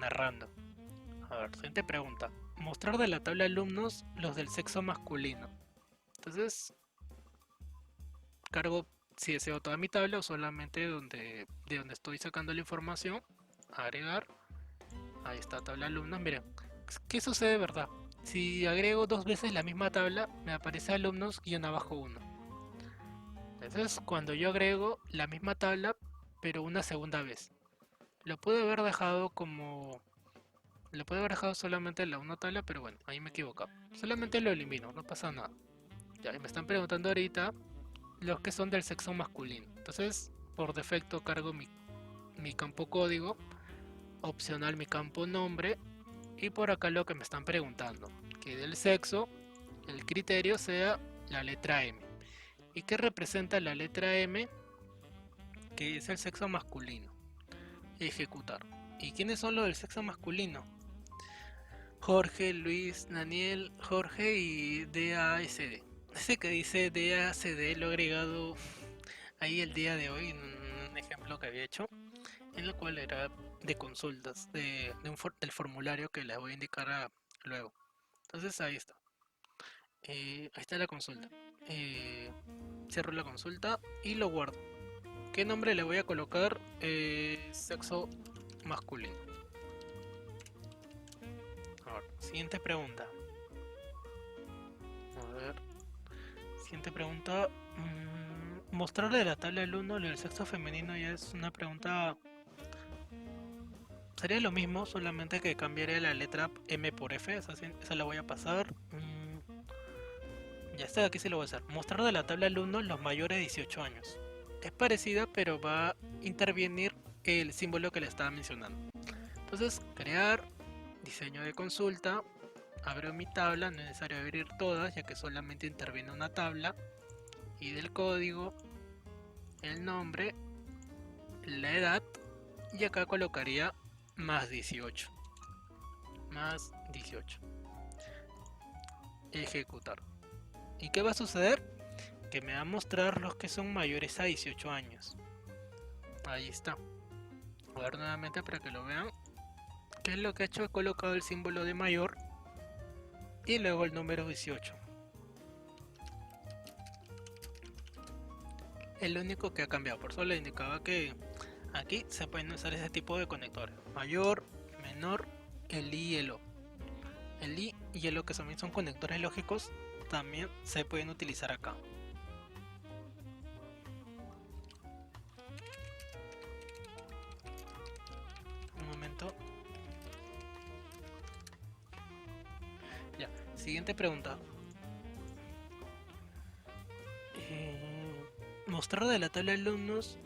narrando. A ver, siguiente pregunta. Mostrar de la tabla de alumnos los del sexo masculino. Entonces, cargo si deseo toda mi tabla o solamente de donde estoy sacando la información. Agregar. Ahí está, tabla de alumnos. Miren, ¿qué sucede, verdad? Si agrego dos veces la misma tabla, me aparece alumnos -1. Entonces, cuando yo agrego la misma tabla, pero una segunda vez, lo puedo haber dejado solamente la una tabla, pero bueno, ahí me he equivocado. Solamente lo elimino, no pasa nada. Ya me están preguntando ahorita los que son del sexo masculino. Entonces, por defecto cargo mi campo código, opcional mi campo nombre, y por acá lo que me están preguntando, que del sexo el criterio sea la letra M. ¿Y qué representa la letra M? Que es el sexo masculino. Ejecutar. ¿Y quiénes son los del sexo masculino? Jorge, Luis, Daniel, Jorge y DASD. Ese que dice DASD lo he agregado ahí el día de hoy en un ejemplo que había hecho, en el cual era de consultas del formulario que les voy a indicar luego. Entonces ahí está. Ahí está la consulta. Cierro la consulta y lo guardo. ¿Qué nombre le voy a colocar? Sexo masculino. Ahora, siguiente pregunta. A ver. Siguiente pregunta. Mostrarle la tabla del 1 del sexo femenino ya es una pregunta. Sería lo mismo, solamente que cambiaría la letra M por F. Esa la voy a pasar. Ya está, aquí se lo voy a hacer. Mostrar de la tabla del 1 los mayores de 18 años. Es parecida, pero va a intervenir el símbolo que le estaba mencionando. Entonces, crear, diseño de consulta, abro mi tabla, no es necesario abrir todas, ya que solamente interviene una tabla. Y del código, el nombre, la edad, y acá colocaría más 18. Más 18. Ejecutar. ¿Y qué va a suceder? Que me va a mostrar los que son mayores a 18 años. Ahí está. Voy a ver nuevamente para que lo vean. ¿Qué es lo que ha hecho? He colocado el símbolo de mayor y luego el número 18. Es lo único que ha cambiado. Por eso le indicaba que aquí se pueden usar ese tipo de conectores. Mayor, menor, el I y el O. El I y el O, que también son conectores lógicos, también se pueden utilizar acá. Un momento. Ya, siguiente pregunta. Mostrar de la tabla de alumnos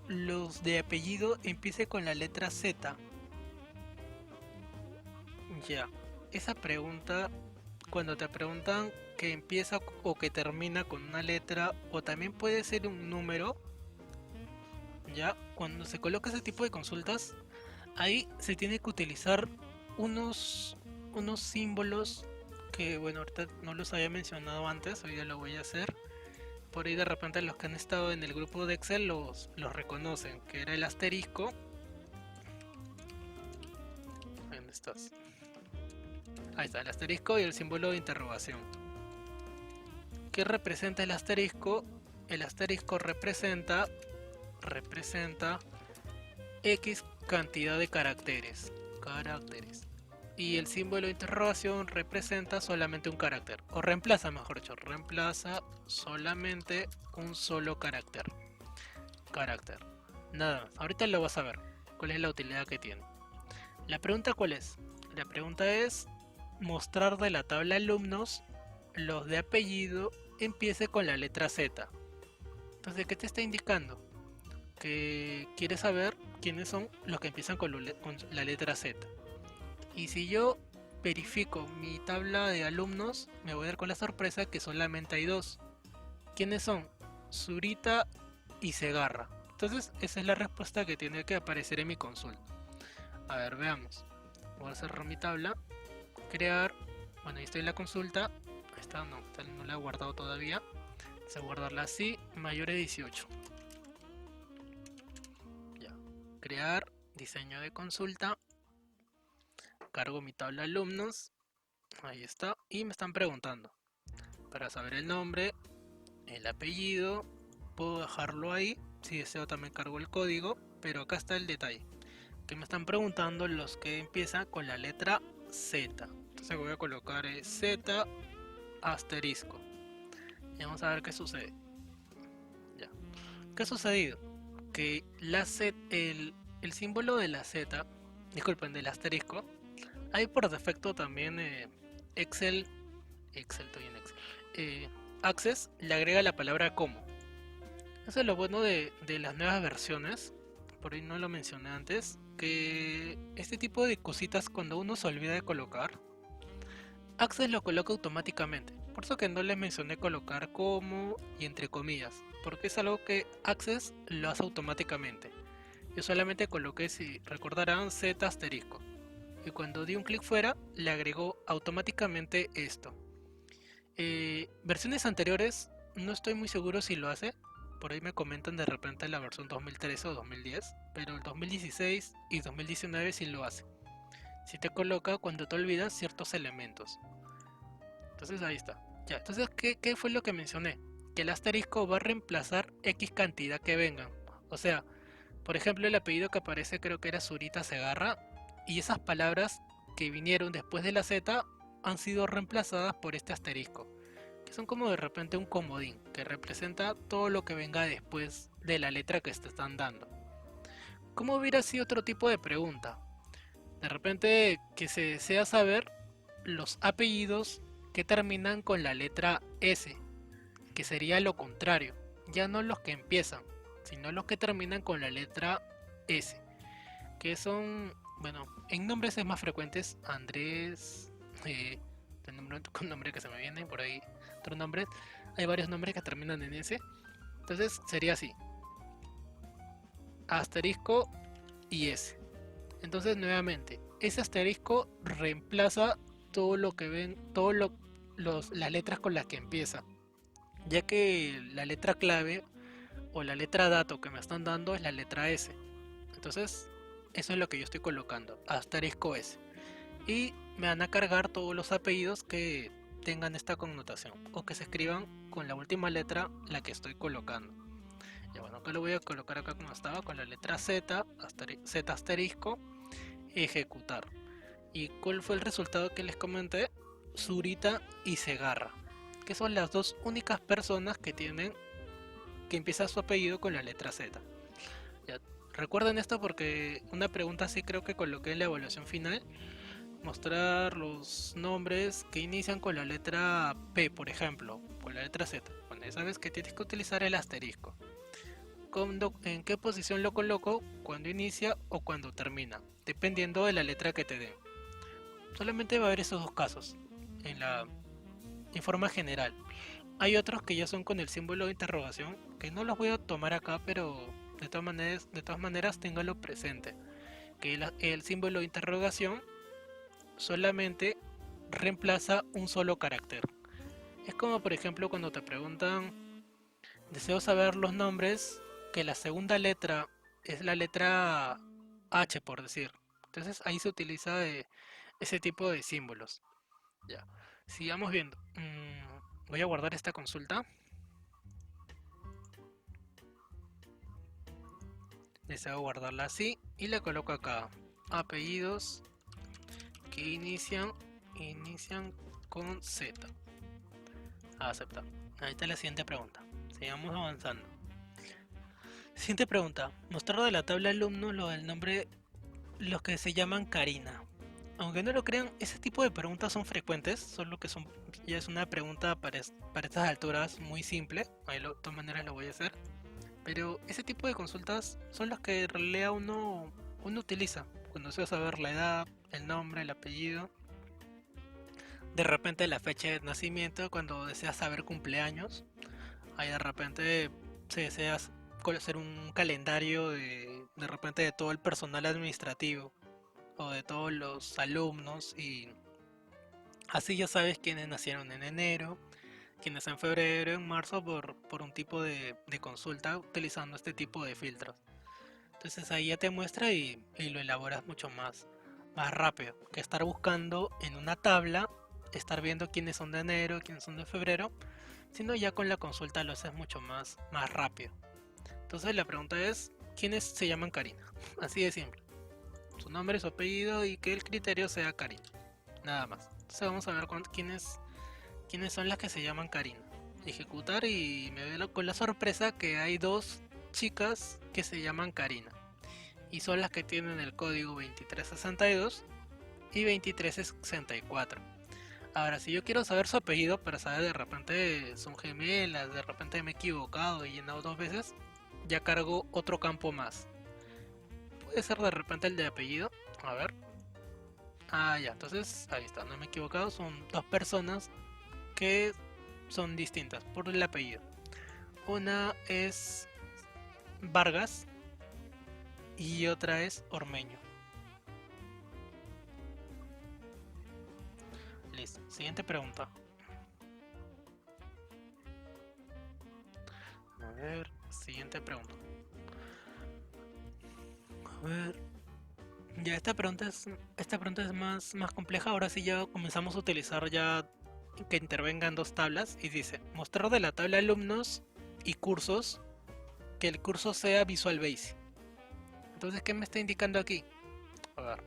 los de apellido empiece con la letra Z. Ya, esa pregunta, cuando te preguntan que empieza o que termina con una letra o también puede ser un número, ya, cuando se coloca ese tipo de consultas, ahí se tiene que utilizar unos símbolos que, bueno, ahorita no los había mencionado antes, hoy ya lo voy a hacer. Por ahí de repente los que han estado en el grupo de Excel los reconocen, que era el asterisco. ¿Dónde estás? Ahí está, el asterisco y el símbolo de interrogación. ¿Qué representa el asterisco? El asterisco representa X cantidad de caracteres. Y el símbolo de interrogación representa solamente un carácter. O reemplaza, mejor dicho, reemplaza solamente un solo carácter. Nada más. Ahorita lo vas a ver. ¿Cuál es la utilidad que tiene? La pregunta, ¿cuál es? La pregunta es mostrar de la tabla alumnos los de apellido empiece con la letra Z. Entonces, ¿qué te está indicando? Que quiere saber quiénes son los que empiezan con la letra Z. Y si yo verifico mi tabla de alumnos, me voy a dar con la sorpresa que solamente hay dos. ¿Quiénes son? Zurita y Segarra. Entonces, esa es la respuesta que tiene que aparecer en mi consulta. A ver, veamos. Voy a cerrar mi tabla. Crear. Bueno, ahí estoy en la consulta. Esta no la he guardado todavía. Vamos a guardarla así. Mayores 18. Ya. Crear. Diseño de consulta. Cargo mi tabla de alumnos. Ahí está. Y me están preguntando. Para saber el nombre. El apellido. Puedo dejarlo ahí. Si deseo también cargo el código. Pero acá está el detalle. Que me están preguntando los que empiezan con la letra Z. Entonces voy a colocar Z asterisco. Y vamos a ver qué sucede. Ya. ¿Qué ha sucedido? Que la Z, el símbolo de la Z, disculpen, del asterisco, hay por defecto también Excel, estoy en Excel, Access le agrega la palabra como. Eso es lo bueno de las nuevas versiones. Por ahí no lo mencioné antes, que este tipo de cositas cuando uno se olvida de colocar, Access lo coloca automáticamente. Por eso que no les mencioné colocar como y entre comillas, porque es algo que Access lo hace automáticamente. Yo solamente coloqué, si recordarán, Z asterisco. Y cuando di un clic fuera, le agregó automáticamente esto. Versiones anteriores, no estoy muy seguro si lo hace. Por ahí me comentan de repente la versión 2013 o 2010, pero el 2016 y 2019 sí lo hace. Si te coloca cuando te olvidas ciertos elementos. Entonces ahí está. Ya, entonces, ¿qué fue lo que mencioné? Que el asterisco va a reemplazar X cantidad que vengan. O sea, por ejemplo, el apellido que aparece creo que era Zurita Segarra, y esas palabras que vinieron después de la Z han sido reemplazadas por este asterisco. Que son como de repente un comodín que representa todo lo que venga después de la letra que te están dando. ¿Cómo hubiera sido otro tipo de pregunta? De repente que se desea saber los apellidos que terminan con la letra S, que sería lo contrario, ya no los que empiezan, sino los que terminan con la letra S, que son, bueno, en nombres es más frecuentes Andrés, el nombre, con nombre que se me viene por ahí, otros nombres. Hay varios nombres que terminan en S. Entonces sería así: asterisco y S. Entonces nuevamente, ese asterisco reemplaza todo lo que ven, las letras con las que empieza, ya que la letra clave o la letra dato que me están dando es la letra S. Entonces, eso es lo que yo estoy colocando, asterisco S. Y me van a cargar todos los apellidos que tengan esta connotación o que se escriban con la última letra, la que estoy colocando. Y bueno, acá lo voy a colocar acá como estaba, con la letra Z, Z asterisco, ejecutar. ¿Y cuál fue el resultado que les comenté? Zurita y Segarra, que son las dos únicas personas que empieza su apellido con la letra Z. Ya, recuerden esto porque una pregunta así creo que coloqué en la evaluación final: mostrar los nombres que inician con la letra P, por ejemplo, con la letra Z. Bueno, ya sabes que tienes que utilizar el asterisco. ¿En qué posición lo coloco? Cuando inicia o cuando termina, dependiendo de la letra que te den. Solamente va a haber esos dos casos en forma general. Hay otros que ya son con el símbolo de interrogación, que no los voy a tomar acá, pero de todas maneras téngalo presente, que el símbolo de interrogación solamente reemplaza un solo carácter. Es como por ejemplo cuando te preguntan: deseo saber los nombres, que la segunda letra es la letra H, por decir. Entonces ahí se utiliza ese tipo de símbolos. Ya, sigamos viendo. Voy a guardar esta consulta. Deseo guardarla así y la coloco acá: apellidos que inician con Z. A aceptar. Ahí está la siguiente pregunta. Sigamos avanzando. Siguiente pregunta: mostrar de la tabla alumnos lo del nombre, los que se llaman Karina. Aunque no lo crean, ese tipo de preguntas son frecuentes, solo que ya es una pregunta para estas alturas muy simple. Ahí de todas maneras lo voy a hacer. Pero ese tipo de consultas son las que en realidad uno utiliza cuando desea saber la edad, el nombre, el apellido. De repente la fecha de nacimiento, cuando deseas saber cumpleaños. Ahí de repente se desea hacer un calendario de repente de todo el personal administrativo o de todos los alumnos, y así ya sabes quiénes nacieron en enero, quiénes en febrero, en marzo, por un tipo de consulta utilizando este tipo de filtros. Entonces ahí ya te muestra y lo elaboras mucho más rápido que estar buscando en una tabla, estar viendo quiénes son de enero, quiénes son de febrero, sino ya con la consulta lo haces mucho más rápido. Entonces la pregunta es: ¿quiénes se llaman Karina? Así de simple. Su nombre, su apellido y que el criterio sea Karina. Nada más. Entonces vamos a ver quiénes son las que se llaman Karina. Ejecutar y me veo con la sorpresa que hay dos chicas que se llaman Karina. Y son las que tienen el código 2362 y 2364. Ahora, si yo quiero saber su apellido para saber de repente son gemelas, de repente me he equivocado y llenado dos veces, ya cargo otro campo más. Puede ser de repente el de apellido. A ver. Ah, ya, entonces ahí está, no me he equivocado. Son dos personas que son distintas por el apellido. Una es Vargas y otra es Ormeño. Listo, siguiente pregunta. A ver, siguiente pregunta. A ver. Ya esta pregunta es más compleja. Ahora sí ya comenzamos a utilizar ya que intervengan dos tablas y dice: mostrar de la tabla alumnos y cursos, que el curso sea Visual Basic. Entonces, ¿qué me está indicando aquí? A ver.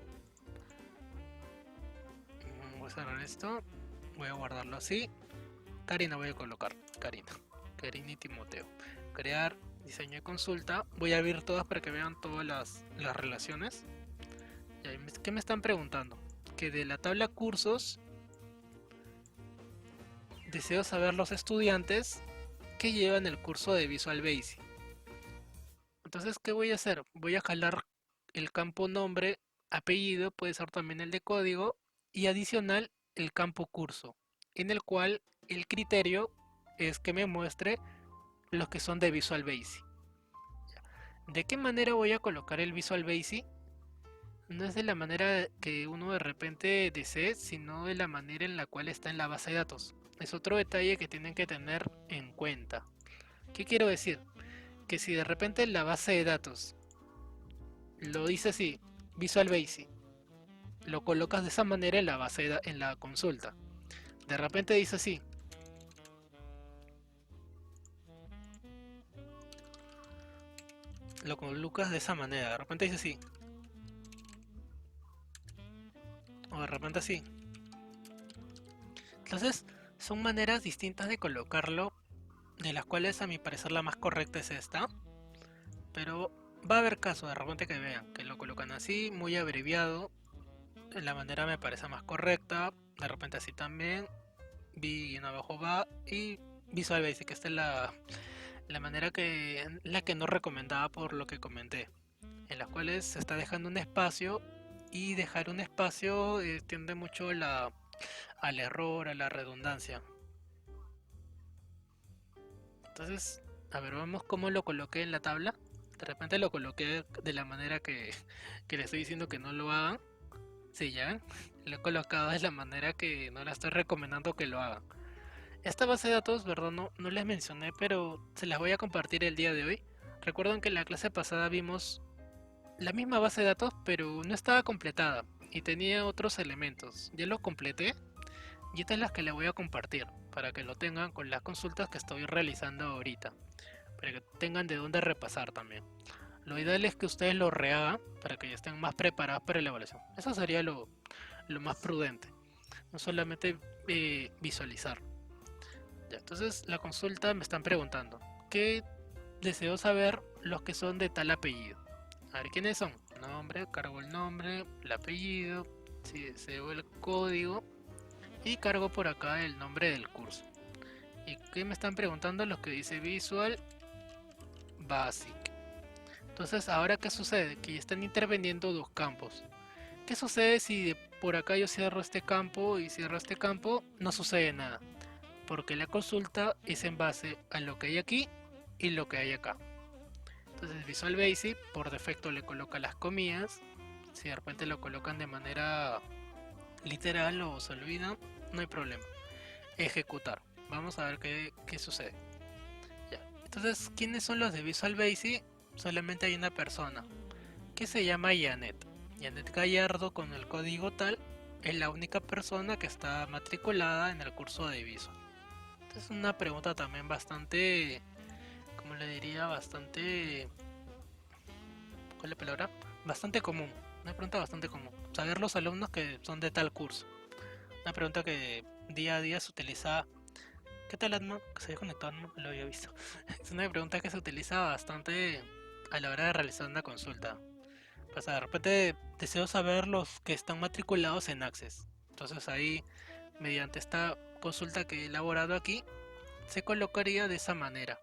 Voy a cerrar esto. Voy a guardarlo así. Karina voy a colocar. Karina y Timoteo. Crear diseño de consulta. Voy a abrir todas para que vean todas las relaciones. ¿Qué me están preguntando? Que de la tabla cursos deseo saber los estudiantes que llevan el curso de Visual Basic. Entonces, ¿qué voy a hacer? Voy a jalar el campo nombre, apellido, puede ser también el de código, y adicional el campo curso, en el cual el criterio es que me muestre los que son de Visual Basic. ¿De qué manera voy a colocar el Visual Basic? No es de la manera que uno de repente desee, sino de la manera en la cual está en la base de datos. Es otro detalle que tienen que tener en cuenta. ¿Qué quiero decir? Que si de repente en la base de datos lo dice así, Visual Basic, lo colocas de esa manera en la base en la consulta. De repente dice así. Lo colocas de esa manera, de repente dice así. O de repente así. Entonces, son maneras distintas de colocarlo, de las cuales a mi parecer la más correcta es esta. Pero va a haber casos de repente que vean que lo colocan así, muy abreviado. La manera me parece más correcta. De repente así también. V-abajo va. Y Visual Basic, que esta es la manera que no recomendaba por lo que comenté. En las cuales se está dejando un espacio. Y dejar un espacio tiende mucho al error, a la redundancia. Entonces, a ver, vamos cómo lo coloqué en la tabla. De repente lo coloqué de la manera que le estoy diciendo que no lo hagan. Sí, ya ven, lo he colocado de la manera que no la estoy recomendando que lo hagan. Esta base de datos, verdad, no les mencioné, pero se las voy a compartir el día de hoy. Recuerden que en la clase pasada vimos la misma base de datos, pero no estaba completada y tenía otros elementos. Ya lo completé y estas es las que les voy a compartir para que lo tengan con las consultas que estoy realizando ahorita, para que tengan de dónde repasar también. Lo ideal es que ustedes lo rehagan para que ya estén más preparados para la evaluación. Eso sería lo más prudente, no solamente visualizar. Ya, entonces la consulta me están preguntando que deseo saber los que son de tal apellido. A ver, ¿quiénes son? Nombre, cargo el nombre, el apellido, si deseo el código y cargo por acá el nombre del curso. ¿Y qué me están preguntando? Los que dice Visual Basic. Entonces, ¿ahora qué sucede? Que ya están interviniendo dos campos. ¿Qué sucede si por acá yo cierro este campo y cierro este campo? No sucede nada, porque la consulta es en base a lo que hay aquí y lo que hay acá. Entonces Visual Basic por defecto le coloca las comillas. Si de repente lo colocan de manera literal o se olvidan, no hay problema. Ejecutar. Vamos a ver qué sucede. Ya. Entonces, ¿quiénes son los de Visual Basic? Solamente hay una persona que se llama Janet. Janet Gallardo con el código tal es la única persona que está matriculada en el curso de Visual. Entonces es una pregunta también bastante, ¿cómo le diría? Bastante... ¿Cuál es la palabra? Bastante común. Una pregunta bastante común. Saber los alumnos que son de tal curso. Una pregunta que día a día se utiliza. ¿Qué tal, Atma? Que se haya conectado, no lo había visto. Es una pregunta que se utiliza bastante a la hora de realizar una consulta. Pues de repente deseo saber los que están matriculados en Access. Entonces ahí, mediante esta consulta que he elaborado aquí, se colocaría de esa manera.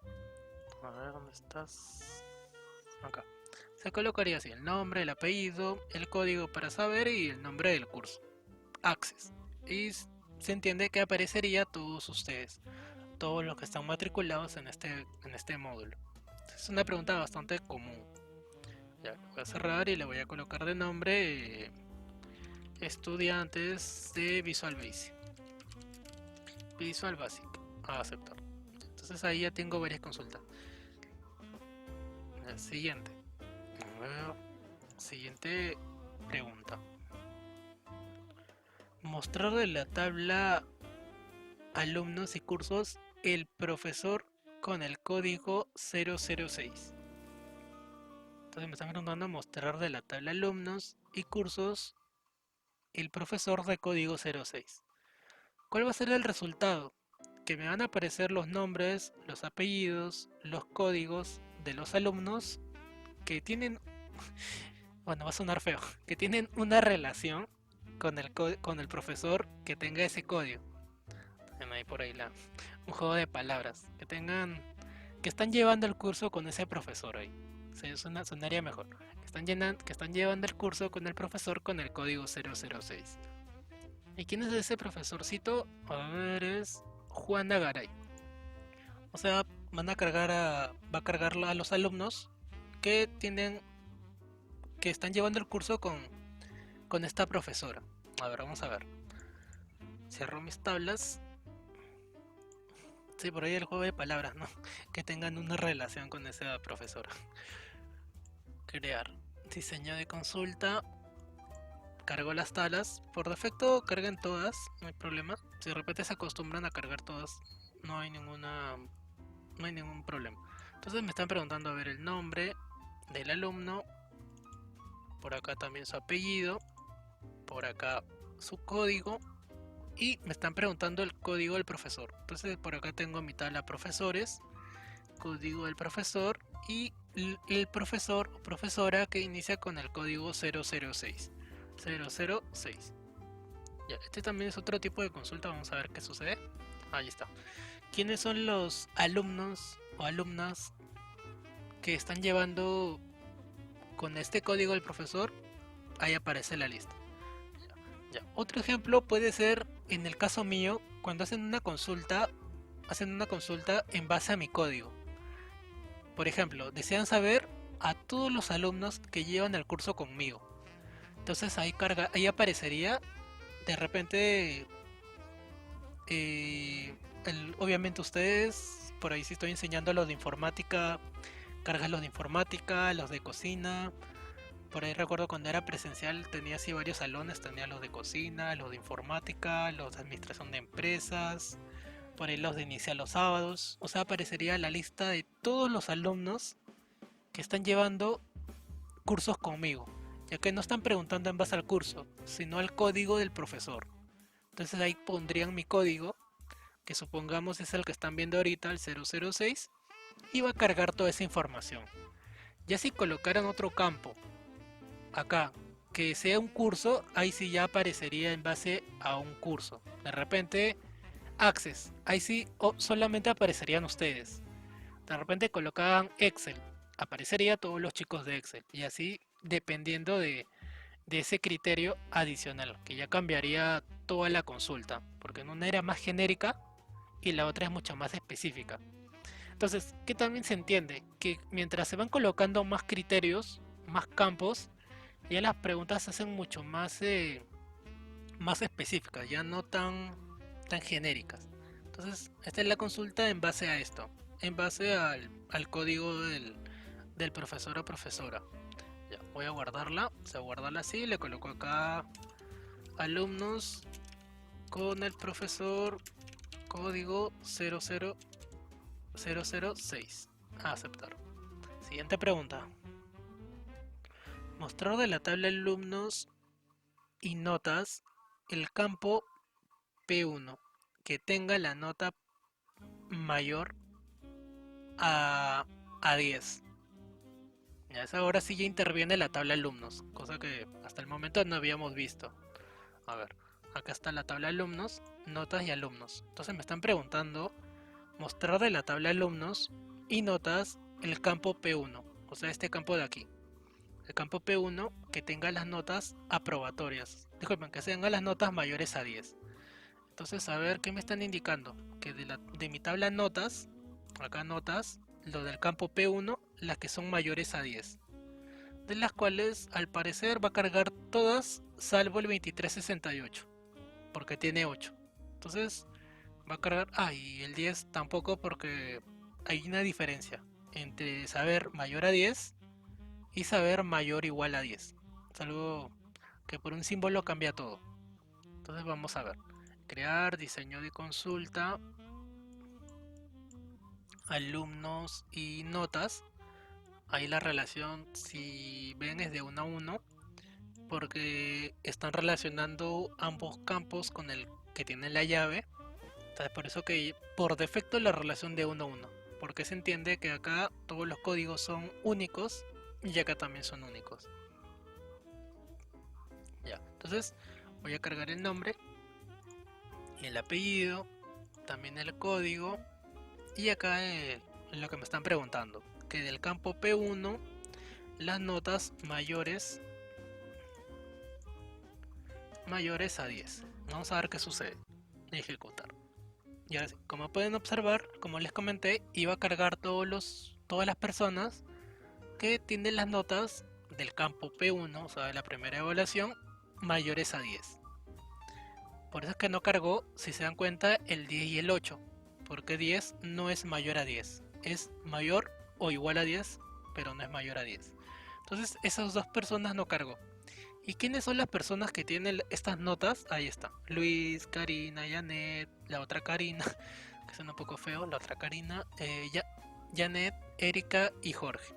A ver, ¿dónde estás? Acá. Se colocaría así, el nombre, el apellido, el código para saber y el nombre del curso. Access. Y se entiende que aparecería todos ustedes, todos los que están matriculados en este módulo. Es una pregunta bastante común. Ya, voy a cerrar y le voy a colocar de nombre estudiantes de Visual Basic. Visual Basic. A aceptar. Entonces ahí ya tengo varias consultas. El siguiente. Siguiente pregunta. Mostrar de la tabla alumnos y cursos el profesor con el código 006. Entonces me están preguntando mostrar de la tabla alumnos y cursos el profesor de código 06. ¿Cuál va a ser el resultado? Que me van a aparecer los nombres, los apellidos, los códigos de los alumnos que tienen, bueno, va a sonar feo, que tienen una relación con el profesor que tenga ese código. Ahí por ahí un juego de palabras, que están llevando el curso con ese profesor ahí. Sonaría mejor. Que están llevando el curso con el profesor con el código 006. ¿Y quién es ese profesorcito? A ver, es Juana Garay. O sea, va a cargar a los alumnos que que están llevando el curso con esta profesora. A ver, vamos a ver. Cierro mis tablas. Sí, por ahí el juego de palabras, ¿no? Que tengan una relación con esa profesora. Crear. Diseño de consulta. Cargo las tablas. Por defecto carguen todas, no hay problema. Si de repente se acostumbran a cargar todas, no hay ningún problema. Entonces me están preguntando a ver el nombre del alumno. Por acá también su apellido. Por acá su código. Y me están preguntando el código del profesor. Entonces por acá tengo mi tabla profesores. Código del profesor. Y el profesor o profesora que inicia con el código 006. 006. Ya, este también es otro tipo de consulta. Vamos a ver qué sucede. Ahí está. ¿Quiénes son los alumnos o alumnas que están llevando con este código del profesor? Ahí aparece la lista. Ya. Otro ejemplo puede ser en el caso mío, cuando hacen una consulta en base a mi código. Por ejemplo, desean saber a todos los alumnos que llevan el curso conmigo. Entonces ahí aparecería de repente, obviamente ustedes, por ahí si estoy enseñando los de informática, cargas los de informática, los de cocina. Por ahí recuerdo cuando era presencial tenía así varios salones, tenía los de cocina, los de informática, los de administración de empresas, por ahí los de iniciar los sábados. O sea, aparecería la lista de todos los alumnos que están llevando cursos conmigo, ya que no están preguntando en base al curso, sino al código del profesor. Entonces ahí pondrían mi código, que supongamos es el que están viendo ahorita, el 006, y va a cargar toda esa información. Ya si colocaran otro campo acá, que sea un curso, ahí sí ya aparecería en base a un curso. De repente, Access, ahí sí solamente aparecerían ustedes. De repente colocaban Excel, aparecería todos los chicos de Excel. Y así dependiendo de ese criterio adicional, que ya cambiaría toda la consulta. Porque en una era más genérica y la otra es mucho más específica. Entonces, ¿qué también se entiende? Que mientras se van colocando más criterios, más campos, ya las preguntas se hacen mucho más específicas, ya no tan genéricas. Entonces, esta es la consulta en base a esto, en base al código del profesor o profesora. Ya, voy a guardarla, o sea, guardarla así, le coloco acá alumnos con el profesor código 006. A aceptar. Siguiente pregunta. Mostrar de la tabla de alumnos y notas el campo P1 que tenga la nota mayor a 10. Ya es ahora sí ya interviene la tabla de alumnos, cosa que hasta el momento no habíamos visto. A ver, acá está la tabla de alumnos, notas y alumnos. Entonces me están preguntando mostrar de la tabla de alumnos y notas el campo P1, o sea este campo de aquí. El campo P1 que tenga las notas aprobatorias. Disculpen, que sean las notas mayores a 10. Entonces, a ver, ¿qué me están indicando? Que de mi tabla notas, acá notas, lo del campo P1, las que son mayores a 10. De las cuales, al parecer, va a cargar todas, salvo el 2368. Porque tiene 8. Entonces, va a cargar... y el 10 tampoco porque hay una diferencia entre saber mayor a 10 y saber mayor o igual a 10. Es algo que por un símbolo cambia todo. Entonces vamos a ver. Crear, diseño de consulta, alumnos y notas. Ahí la relación, si ven, es de 1 a 1. Porque están relacionando ambos campos con el que tiene la llave. Entonces por eso que por defecto la relación de 1 a 1. Porque se entiende que acá todos los códigos son únicos. Y acá también son únicos. Ya, entonces voy a cargar el nombre y el apellido, también el código. Y acá lo que me están preguntando, que del campo P1 las notas mayores a 10. Vamos a ver qué sucede. Ejecutar. Y ahora sí, como pueden observar, como les comenté, iba a cargar todas las personas que tienen las notas del campo P1, o sea, de la primera evaluación, mayores a 10. Por eso es que no cargó, si se dan cuenta, el 10 y el 8, porque 10 no es mayor a 10, es mayor o igual a 10, pero no es mayor a 10. Entonces esas dos personas no cargó. ¿Y quiénes son las personas que tienen estas notas? Ahí está, Luis, Karina, Janet, la otra Karina, que suena un poco feo, la otra Karina, Janet, Erika y Jorge.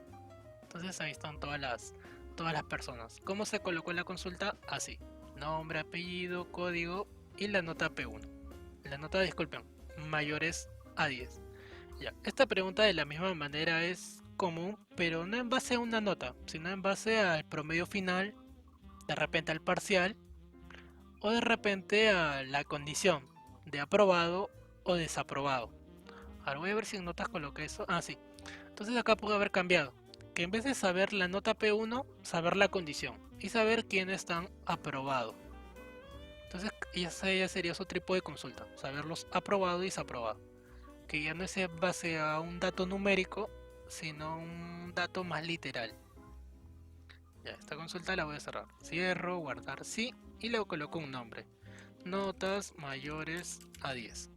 Entonces ahí están todas las personas. ¿Cómo se colocó en la consulta? Así, nombre, apellido, código y la nota P1. La nota, disculpen, mayores a 10. Ya, esta pregunta de la misma manera es común, pero no en base a una nota, sino en base al promedio final, de repente al parcial, o de repente a la condición de aprobado o desaprobado. Ahora voy a ver si en notas coloqué eso. Ah, sí. Entonces acá pudo haber cambiado. Que en vez de saber la nota P1, saber la condición y saber quiénes están aprobados. Entonces esa ya sería otro tipo de consulta, saberlos aprobado y desaprobado. Que ya no es en base a un dato numérico, sino un dato más literal. Ya, esta consulta la voy a cerrar. Cierro, guardar sí y luego coloco un nombre. Notas mayores a 10.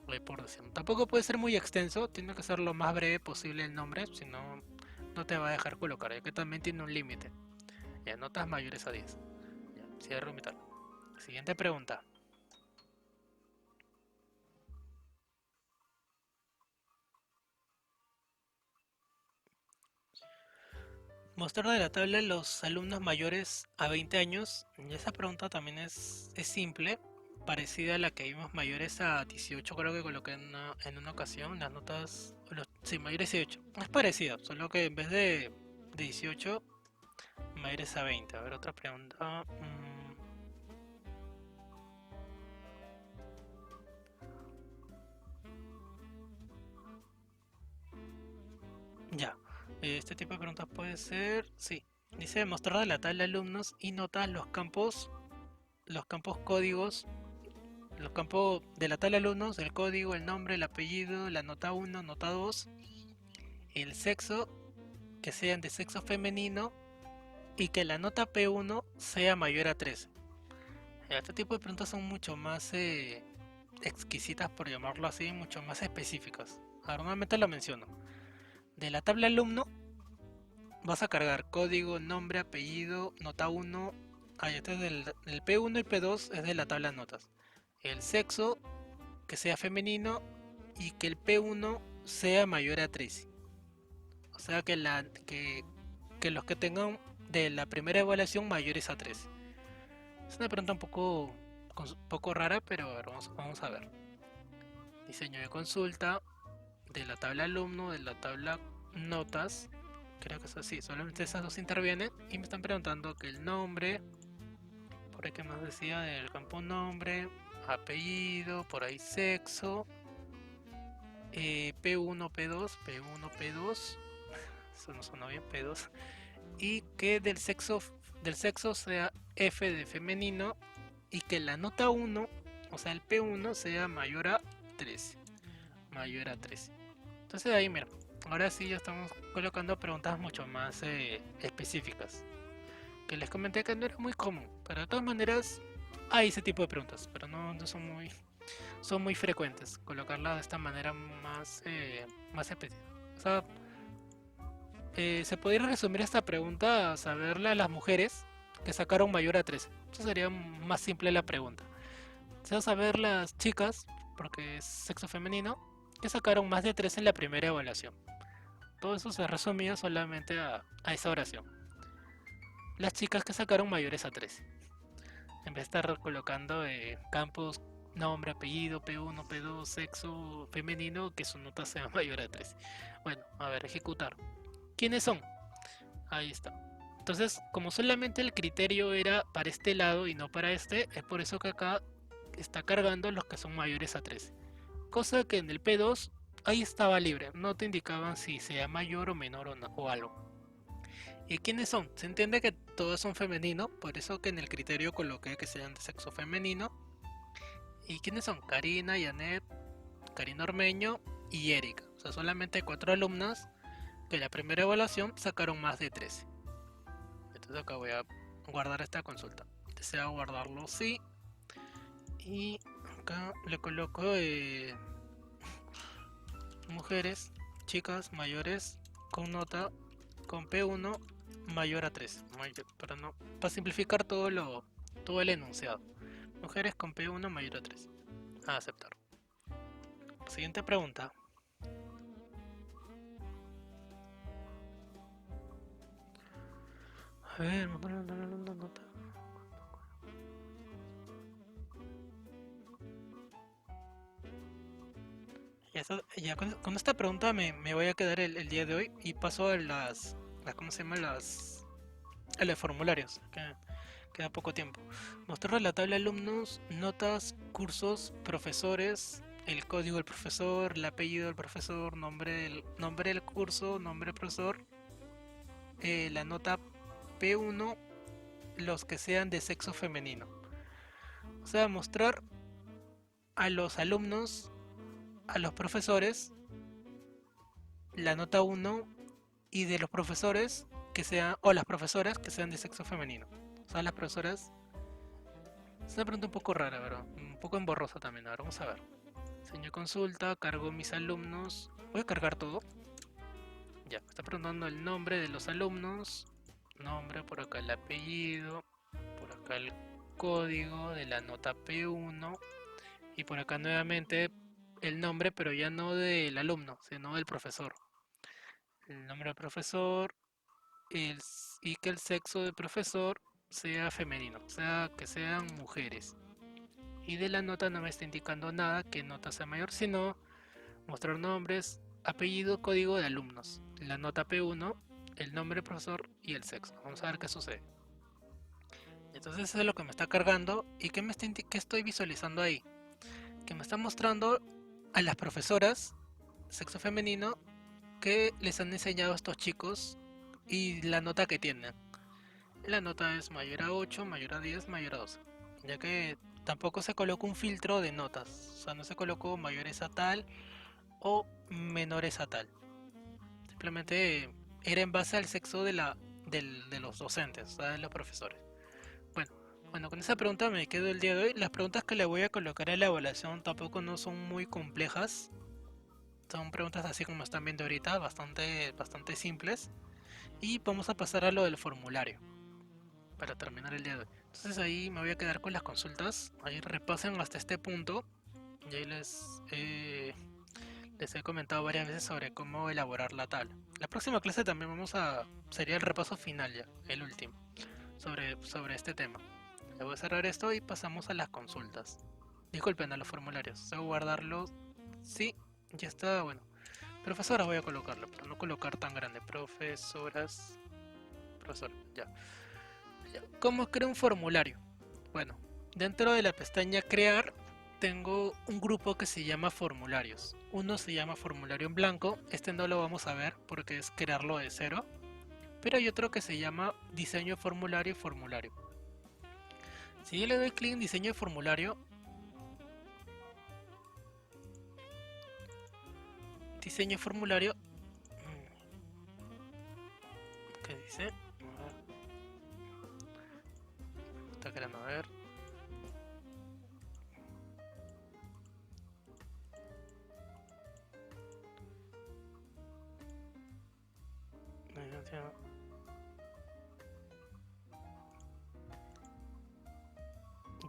Voy por decir. Tampoco puede ser muy extenso, tiene que ser lo más breve posible el nombre, si no, no te va a dejar colocar, ya que también tiene un límite. Ya, notas mayores a 10. Ya, cierro mi tal. Siguiente pregunta. Mostrar de la tabla los alumnos mayores a 20 años. Y esa pregunta también es simple, parecida a la que vimos mayores a 18, creo que coloqué en una ocasión, las notas, sí, mayores a 18. Es parecida, solo que en vez de 18, mayores a 20. A ver, otra pregunta. Ya, este tipo de preguntas puede ser, sí. Dice mostrar de la tabla alumnos y notas los campos códigos, los campos de la tabla alumnos, el código, el nombre, el apellido, la nota 1, nota 2, el sexo, que sean de sexo femenino y que la nota P1 sea mayor a 13. Este tipo de preguntas son mucho más exquisitas, por llamarlo así, mucho más específicas. Ahora nuevamente lo menciono. De la tabla alumno vas a cargar código, nombre, apellido, nota 1. Este es del P1 y P2 es de la tabla notas. El sexo, que sea femenino y que el P1 sea mayor a 13. O sea que los que tengan de la primera evaluación mayores a 13. Es una pregunta un poco rara, pero a ver, vamos a ver. Diseño de consulta, de la tabla alumno, de la tabla notas. Creo que es así, solamente esas dos intervienen y me están preguntando que el nombre, por ahí que más decía del campo nombre, apellido, por ahí sexo, P1, P2, P1, P2, eso no suena bien, P2, y que del sexo sea F de femenino y que la nota 1, o sea el P1 sea mayor a 13, mayor a 13. Entonces ahí mira, ahora sí ya estamos colocando preguntas mucho más específicas. Que les comenté que no era muy común, pero de todas maneras hay ese tipo de preguntas, pero no son muy frecuentes. Colocarlas de esta manera más específica. O sea, se podría resumir esta pregunta a saberle a las mujeres que sacaron mayor a 13. Eso sería más simple la pregunta. O sea, saber las chicas, porque es sexo femenino, que sacaron más de 13 en la primera evaluación. Todo eso se resumía solamente a esa oración. Las chicas que sacaron mayores a 13. En vez de estar colocando campos, nombre, apellido, P1, P2, sexo femenino, que su nota sea mayor a 13. Bueno, a ver, ejecutar. ¿Quiénes son? Ahí está. Entonces, como solamente el criterio era para este lado y no para este, es por eso que acá está cargando los que son mayores a 13. Cosa que en el P2 ahí estaba libre, no te indicaban si sea mayor o menor o algo. ¿Y quiénes son? Se entiende que todos son femeninos, por eso que en el criterio coloqué que sean de sexo femenino ¿Y quiénes son? Karina, Janet, Karina Ormeño y Erika. O sea, solamente 4 alumnas que en la primera evaluación sacaron más de 13. Entonces acá voy a guardar esta consulta. Deseo guardarlo, sí. Y acá le coloco mujeres, chicas mayores con nota con P1 mayor a 3. Para simplificar todo el enunciado. Mujeres con P1 mayor a 3. A aceptar. Siguiente pregunta. A ver, me ponen una nota. Ya con esta pregunta me voy a quedar el día de hoy y paso a ¿cómo se llama? A los formularios, que queda poco tiempo. Mostrar la tabla de alumnos, notas, cursos, profesores, el código del profesor, el apellido del profesor, nombre del curso, nombre del profesor, la nota P1, los que sean de sexo femenino. O sea, mostrar a los alumnos, a los profesores, la nota 1 y de los profesores que sean, o las profesoras que sean de sexo femenino. O sea, las profesoras. Es una pregunta un poco rara, pero un poco emborrosa también. A ver, vamos a ver. Diseño consulta, cargo mis alumnos. Voy a cargar todo. Ya, me está preguntando el nombre de los alumnos. Nombre, por acá el apellido. Por acá el código de la nota P1. Y por acá nuevamente el nombre, pero ya no del alumno, sino del profesor. El nombre del profesor y que el sexo del profesor sea femenino, o sea, que sean mujeres. Y de la nota no me está indicando nada que nota sea mayor, sino mostrar nombres, apellido, código de alumnos. La nota P1, el nombre del profesor y el sexo. Vamos a ver qué sucede. Entonces eso es lo que me está cargando y qué estoy visualizando ahí. Que me está mostrando a las profesoras, sexo femenino, que les han enseñado a estos chicos y la nota que tienen. La nota es mayor a 8, mayor a 10, mayor a 12. Ya que tampoco se colocó un filtro de notas. O sea, no se colocó mayores a tal o menores a tal. Simplemente era en base al sexo de los docentes, o sea, de los profesores. Bueno, con esa pregunta me quedo el día de hoy. Las preguntas que le voy a colocar en la evaluación tampoco no son muy complejas. Son preguntas así como están viendo ahorita, bastante simples. Y vamos a pasar a lo del formulario para terminar el día de hoy. Entonces ahí me voy a quedar con las consultas. Ahí repasen hasta este punto. Y ahí les he comentado varias veces sobre cómo elaborar la tabla. La próxima clase también sería el repaso final ya, el último, sobre este tema. Le voy a cerrar esto y pasamos a las consultas. Disculpen, a los formularios. Debo guardarlos. Sí, ya está, bueno. Profesora voy a colocarlo, pero no colocar tan grande. Profesoras. Profesor, ya. ¿Cómo creo un formulario? Bueno, dentro de la pestaña crear tengo un grupo que se llama formularios. Uno se llama formulario en blanco. Este no lo vamos a ver porque es crearlo de cero. Pero hay otro que se llama diseño de formulario y formulario. Si yo le doy clic en diseño de formulario, ¿qué dice? Está queriendo ver.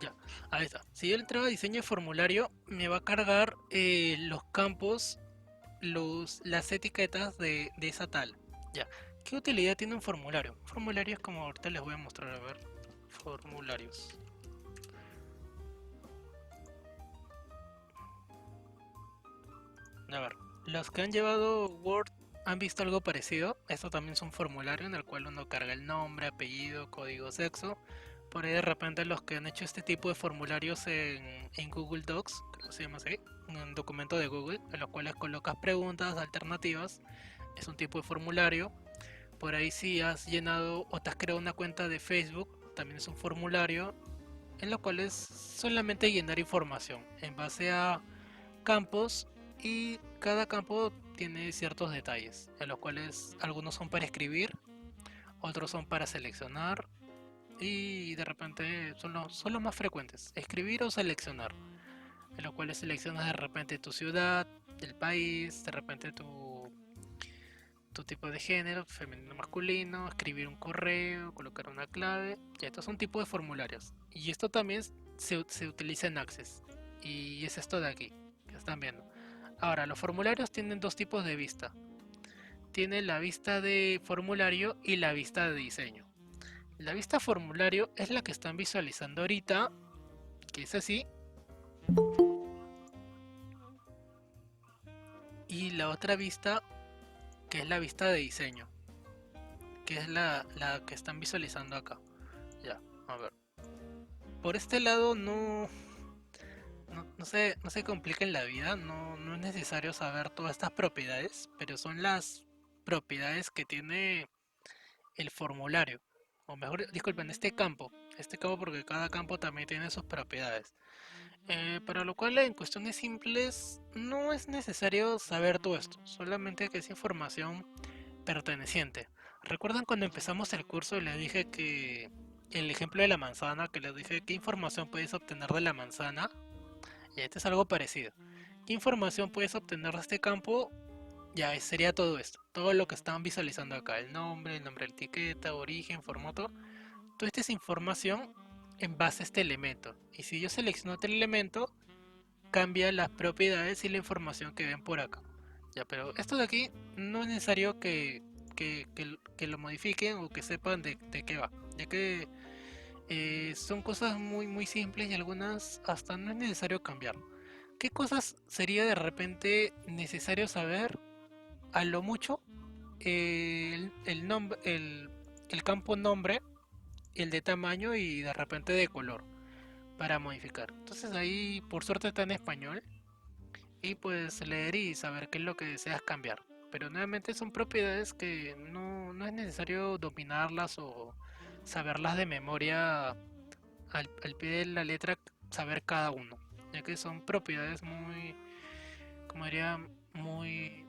Ya, ahí está. Si yo le entrego a diseño de formulario, me va a cargar los campos, las etiquetas de esa tal. Ya, ¿qué utilidad tiene un formulario? Un formulario es como ahorita les voy a mostrar, a ver. Formularios. A ver, los que han llevado Word han visto algo parecido. Esto también es un formulario en el cual uno carga el nombre, apellido, código, sexo. Por ahí de repente los que han hecho este tipo de formularios en Google Docs, creo que se llama así, un documento de Google, en los cuales colocas preguntas alternativas, es un tipo de formulario. Por ahí si has llenado o te has creado una cuenta de Facebook, también es un formulario. en lo cual es solamente llenar información en base a campos, y cada campo tiene ciertos detalles, en los cuales algunos son para escribir, otros son para seleccionar, y de repente son los más frecuentes, escribir o seleccionar, en los cuales seleccionas de repente tu ciudad, el país, de repente tu tipo de género, femenino, masculino, escribir un correo, colocar una clave. Ya, estos son tipos de formularios. Y esto también se utiliza en Access. Y es esto de aquí, que están viendo. Ahora, los formularios tienen dos tipos de vista. Tiene la vista de formulario y la vista de diseño. La vista formulario es la que están visualizando ahorita, que es así. Y la otra vista, que es la vista de diseño, que es la que están visualizando acá. Ya, a ver. Por este lado no se compliquen la vida, no es necesario saber todas estas propiedades, pero son las propiedades que tiene el formulario. O mejor, disculpen, este campo porque cada campo también tiene sus propiedades. Para lo cual en cuestiones simples no es necesario saber todo esto, solamente que es información perteneciente. ¿Recuerdan cuando empezamos el curso y les dije que el ejemplo de la manzana, que les dije qué información puedes obtener de la manzana? Y este es algo parecido. ¿Qué información puedes obtener de este campo? Ya sería todo esto, todo lo que están visualizando acá, el nombre de la etiqueta, origen, formato. Toda esta es información en base a este elemento. Y si yo selecciono este elemento, cambia las propiedades y la información que ven por acá. Ya, pero esto de aquí no es necesario que lo modifiquen o que sepan de qué va, ya que son cosas muy simples y algunas hasta no es necesario cambiar. ¿Qué cosas sería de repente necesario saber? A lo mucho el campo nombre, el de tamaño y de repente de color para modificar. Entonces ahí por suerte está en español y puedes leer y saber qué es lo que deseas cambiar. Pero nuevamente son propiedades que no es necesario dominarlas o saberlas de memoria al pie de la letra, saber cada uno, ya que son propiedades muy, como diría, muy,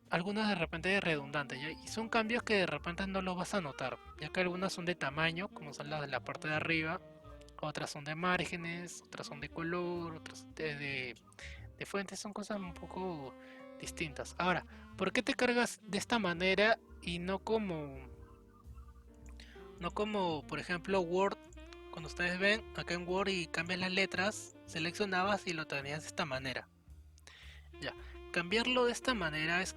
algunas de repente redundantes, ¿ya? Y son cambios que de repente no los vas a notar, ya que algunas son de tamaño, como son las de la parte de arriba, otras son de márgenes, otras son de color, otras de fuentes, son cosas un poco distintas. Ahora, ¿por qué te cargas de esta manera y no como por ejemplo Word? Cuando ustedes ven acá en Word y cambias las letras, seleccionabas y lo tenías de esta manera. Ya, cambiarlo de esta manera es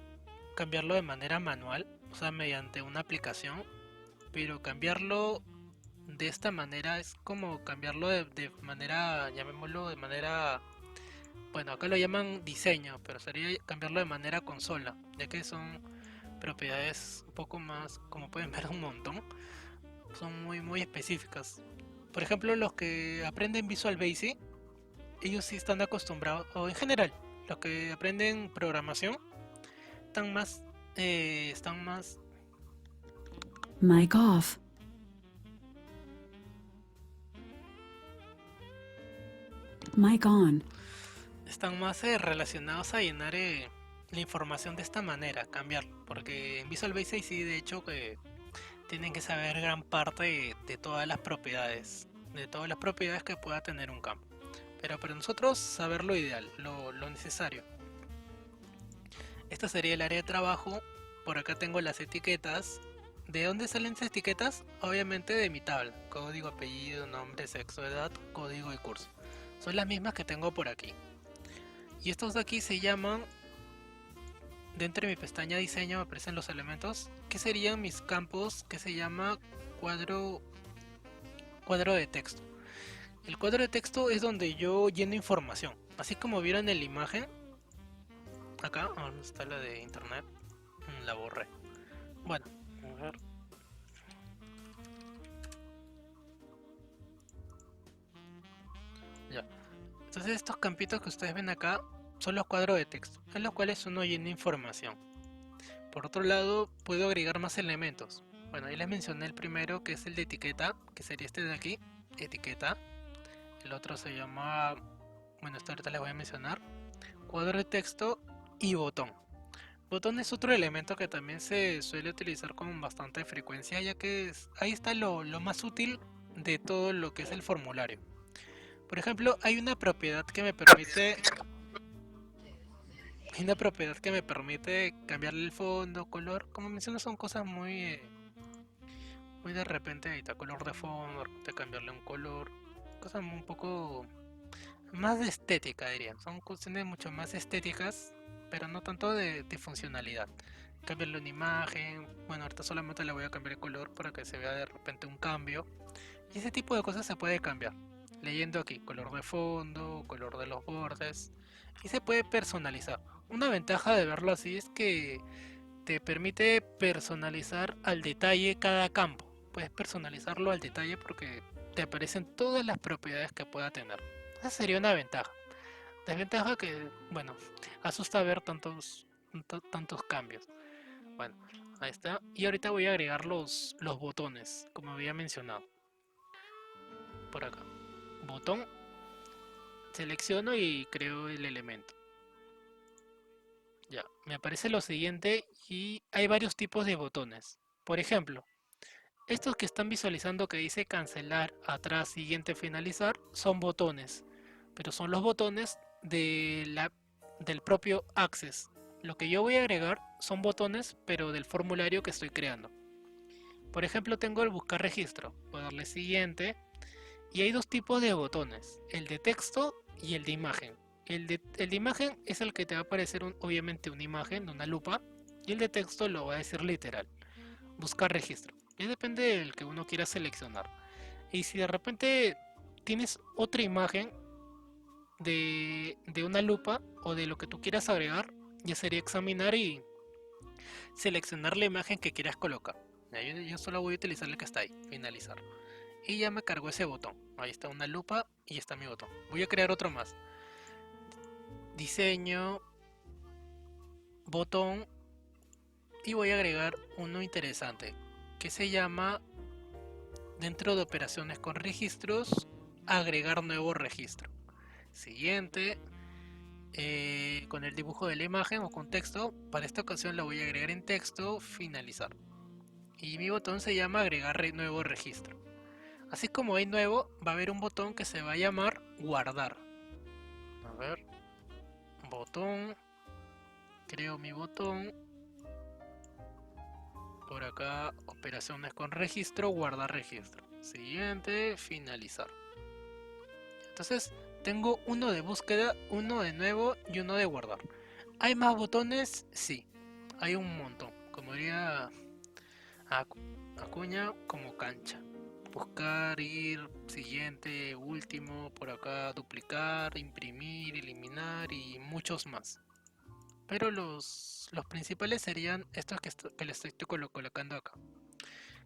cambiarlo de manera manual, o sea, mediante una aplicación, pero cambiarlo de esta manera es como cambiarlo de manera, llamémoslo de manera, bueno, acá lo llaman diseño, pero sería cambiarlo de manera consola, ya que son propiedades un poco más, como pueden ver, un montón, son muy específicas. Por ejemplo, los que aprenden Visual Basic, ellos sí están acostumbrados, o en general, los que aprenden programación, están más Mic off. Mic on. están más relacionados a llenar la información de esta manera, cambiarlo, porque en Visual Basic sí, de hecho, que tienen que saber gran parte de todas las propiedades, que pueda tener un campo. Pero para nosotros saber lo ideal, lo necesario. Esta sería el área de trabajo. Por acá tengo las etiquetas. ¿De dónde salen esas etiquetas? Obviamente de mi tabla. Código, apellido, nombre, sexo, edad, código y curso. Son las mismas que tengo por aquí. Y estos de aquí se llaman, dentro de mi pestaña diseño me aparecen los elementos, que serían mis campos, que se llama cuadro de texto. El cuadro de texto es donde yo lleno información. Así como vieron en la imagen, acá, ¿dónde está la de internet? La borré. Bueno, a ver. Ya. Entonces estos campitos que ustedes ven acá son los cuadros de texto, en los cuales uno llena información. Por otro lado, puedo agregar más elementos. Bueno, ahí les mencioné el primero, que es el de etiqueta, que sería este de aquí. etiqueta. El otro se llama, bueno, esto ahorita les voy a mencionar, cuadro de texto y botón. Botón es otro elemento que también se suele utilizar con bastante frecuencia, ya que ahí está lo más útil de todo lo que es el formulario. Por ejemplo, hay una propiedad que me permite cambiarle el fondo, color. Como menciono, son cosas muy de repente, ahí está color de fondo, de cambiarle un color, cosas un poco más de estética, diría. Son cuestiones mucho más estéticas, pero no tanto de funcionalidad. Cambiarle una imagen, bueno, ahorita solamente le voy a cambiar el color para que se vea de repente un cambio. Y ese tipo de cosas se puede cambiar. Leyendo aquí, color de fondo, color de los bordes. Y se puede personalizar. Una ventaja de verlo así es que te permite personalizar al detalle cada campo. Puedes personalizarlo al detalle porque te aparecen todas las propiedades que pueda tener. Esa sería una ventaja. Desventaja que, bueno, asusta ver tantos cambios. Bueno, ahí está. Y ahorita voy a agregar los botones, como había mencionado. Por acá. Botón. Selecciono y creo el elemento. Ya, me aparece lo siguiente y hay varios tipos de botones. Por ejemplo, estos que están visualizando que dice cancelar, atrás, siguiente, finalizar, son botones. Pero son los botones del propio Access. Lo que yo voy a agregar son botones, pero del formulario que estoy creando. Por ejemplo, tengo el buscar registro. Puedo darle siguiente. Y hay dos tipos de botones, el de texto y el de imagen. El de imagen es el que te va a aparecer obviamente una imagen de una lupa, y el de texto lo va a decir literal, buscar registro. Y depende del que uno quiera seleccionar. Y si de repente tienes otra imagen de una lupa o de lo que tú quieras agregar, ya sería examinar y seleccionar la imagen que quieras colocar. Yo solo voy a utilizar el que está ahí, finalizar. Y ya me cargó ese botón. Ahí está una lupa y está mi botón. Voy a crear otro más. Diseño, botón, y voy a agregar uno interesante que se llama, dentro de operaciones con registros, agregar nuevo registro. Siguiente, con el dibujo de la imagen o con texto. Para esta ocasión la voy a agregar en texto, finalizar. Y mi botón se llama agregar nuevo registro. Así como hay nuevo, va a haber un botón que se va a llamar guardar. A ver, botón, creo mi botón. Por acá, operaciones con registro, guardar registro. Siguiente, finalizar. Entonces, tengo uno de búsqueda, uno de nuevo y uno de guardar. ¿Hay más botones? Sí, hay un montón. Como diría Acuña, como cancha. Buscar, ir, siguiente, último, por acá duplicar, imprimir, eliminar y muchos más. Pero los principales serían estos que les estoy colocando acá,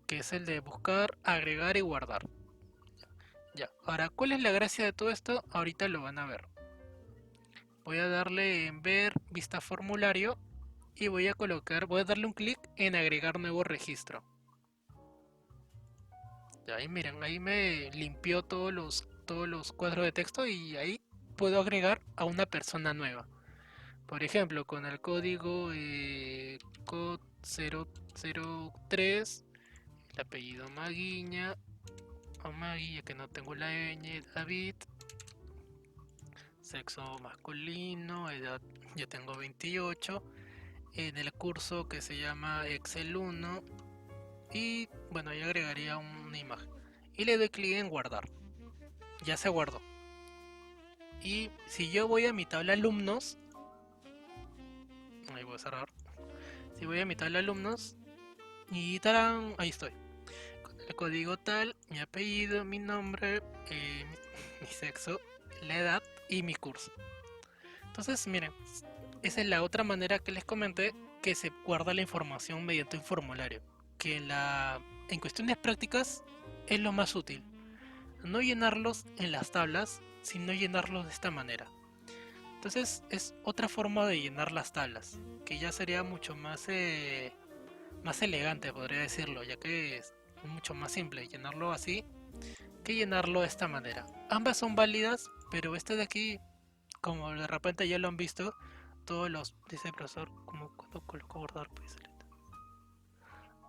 que es el de buscar, agregar y guardar. Ya, ahora, ¿cuál es la gracia de todo esto? Ahorita lo van a ver. Voy a darle en ver, vista formulario, y voy a darle un clic en agregar nuevo registro. Ya, ahí miren, ahí me limpió todos los cuadros de texto y ahí puedo agregar a una persona nueva. Por ejemplo, con el código COD 003, el apellido Maguiña, o Maguilla que no tengo la ñ, David, sexo masculino, edad ya tengo 28, en el curso que se llama Excel 1, y bueno, yo agregaría una imagen y le doy clic en guardar. Ya se guardó. Y si yo voy a mi tabla alumnos, ahí voy a cerrar. Si voy a mi tabla alumnos y ¡tarán! Ahí estoy. Con el código tal, mi apellido, mi nombre, mi sexo, la edad y mi curso. Entonces, miren, esa es la otra manera que les comenté, que se guarda la información mediante un formulario, que en cuestiones prácticas es lo más útil. No llenarlos en las tablas, sino llenarlos de esta manera. Entonces es otra forma de llenar las tablas, que ya sería mucho más elegante, podría decirlo, ya que es mucho más simple llenarlo así que llenarlo de esta manera. Ambas son válidas, pero este de aquí, como de repente ya lo han visto, todos los, dice el profesor, como cuando coloco guardar, pues.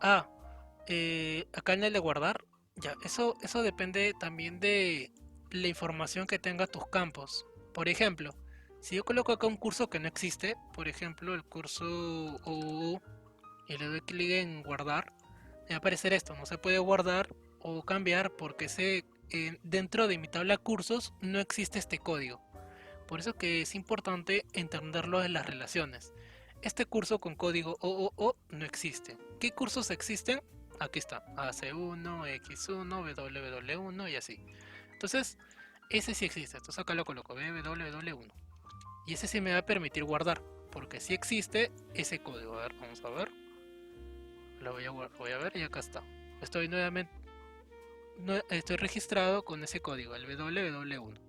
Acá en el de guardar, ya, eso depende también de la información que tenga tus campos. Por ejemplo, si yo coloco acá un curso que no existe, por ejemplo el curso OU, y le doy clic en guardar, me va a aparecer esto, no se puede guardar o cambiar porque dentro de mi tabla cursos no existe este código. Por eso que es importante entenderlo en las relaciones. Este curso con código OOO no existe. ¿Qué cursos existen? Aquí está, AC1, X1, WW1 y así. Entonces, ese sí existe. Entonces acá lo coloco, WW1. Y ese sí me va a permitir guardar, porque sí existe ese código. A ver, vamos a ver. Lo voy a ver y acá está. Estoy nuevamente, estoy registrado con ese código, el WW1.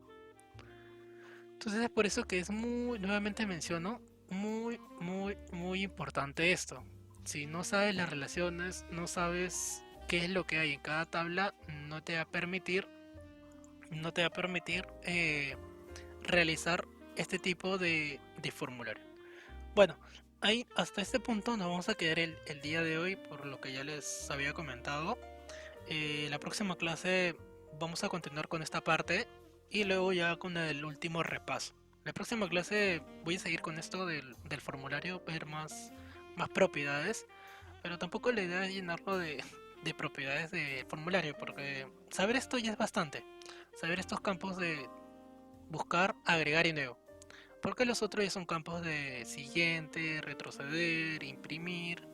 Entonces es por eso que es nuevamente menciono, muy importante esto. Si no sabes las relaciones, no sabes qué es lo que hay en cada tabla, no te va a permitir realizar este tipo de formulario. Bueno, ahí hasta este punto nos vamos a quedar el día de hoy, por lo que ya les había comentado. La próxima clase vamos a continuar con esta parte y luego ya con el último repaso. La próxima clase voy a seguir con esto del formulario, ver más propiedades, pero tampoco la idea es llenarlo de propiedades de formulario, porque saber esto ya es bastante. Saber estos campos de buscar, agregar y nuevo. Porque los otros ya son campos de siguiente, retroceder, imprimir.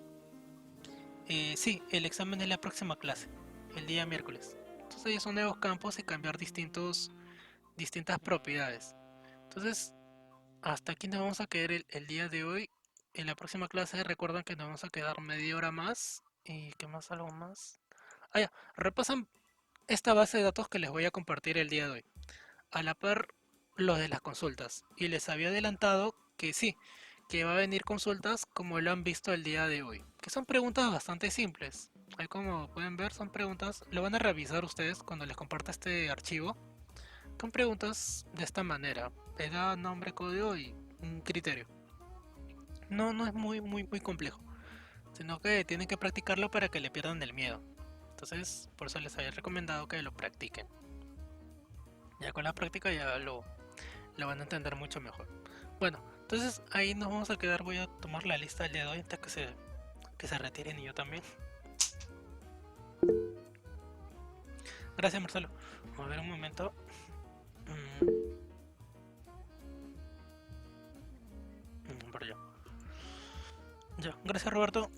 Sí, el examen es la próxima clase, el día miércoles. Entonces ya son nuevos campos y cambiar distintas propiedades. Entonces, hasta aquí nos vamos a quedar el día de hoy. En la próxima clase recuerden que nos vamos a quedar media hora más. ¿Y qué más? ¿Algo más? Ya, repasan esta base de datos que les voy a compartir el día de hoy. A la par, los de las consultas. Y les había adelantado que sí, que va a venir consultas como lo han visto el día de hoy. Que son preguntas bastante simples. Ahí como pueden ver son preguntas, lo van a revisar ustedes cuando les comparta este archivo. Son preguntas de esta manera. Edad, nombre, código y un criterio. No es muy complejo. Sino que tienen que practicarlo para que le pierdan el miedo. Entonces, por eso les había recomendado que lo practiquen. Ya con la práctica ya lo van a entender mucho mejor. Bueno, entonces ahí nos vamos a quedar. Voy a tomar la lista del día de hoy antes que se retiren y yo también. Gracias, Marcelo. Vamos a ver un momento. Por allá. Ya, gracias, Roberto.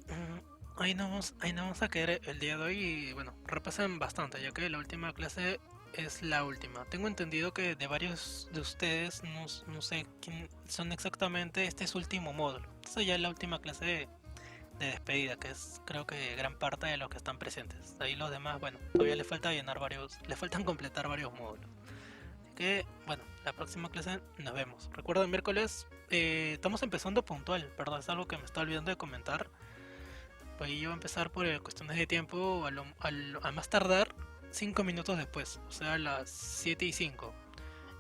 Ahí nos vamos a quedar el día de hoy y bueno, repasen bastante, ya que la última clase es la última. Tengo entendido que de varios de ustedes, no sé quién son exactamente, este es su último módulo. Entonces ya es la última clase de despedida, que es creo que gran parte de los que están presentes. Ahí los demás, bueno, todavía les faltan completar varios módulos. Así que bueno, la próxima clase nos vemos. Recuerden, miércoles estamos empezando puntual, perdón, es algo que me está olvidando de comentar. Pues yo voy a empezar por cuestiones de tiempo a más tardar 5 minutos después, o sea a las 7:05.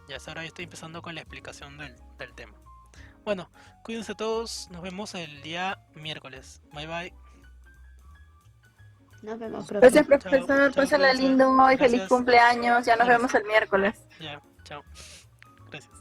Ya es ahora, yo estoy empezando con la explicación del tema. Bueno, cuídense todos, nos vemos el día miércoles. Bye bye. Nos vemos, profe. Gracias, Chao, profesor. chao, Pásala cuídense. lindo hoy. Feliz Gracias. cumpleaños. Ya nos Gracias. vemos el miércoles. Ya, chao. Gracias.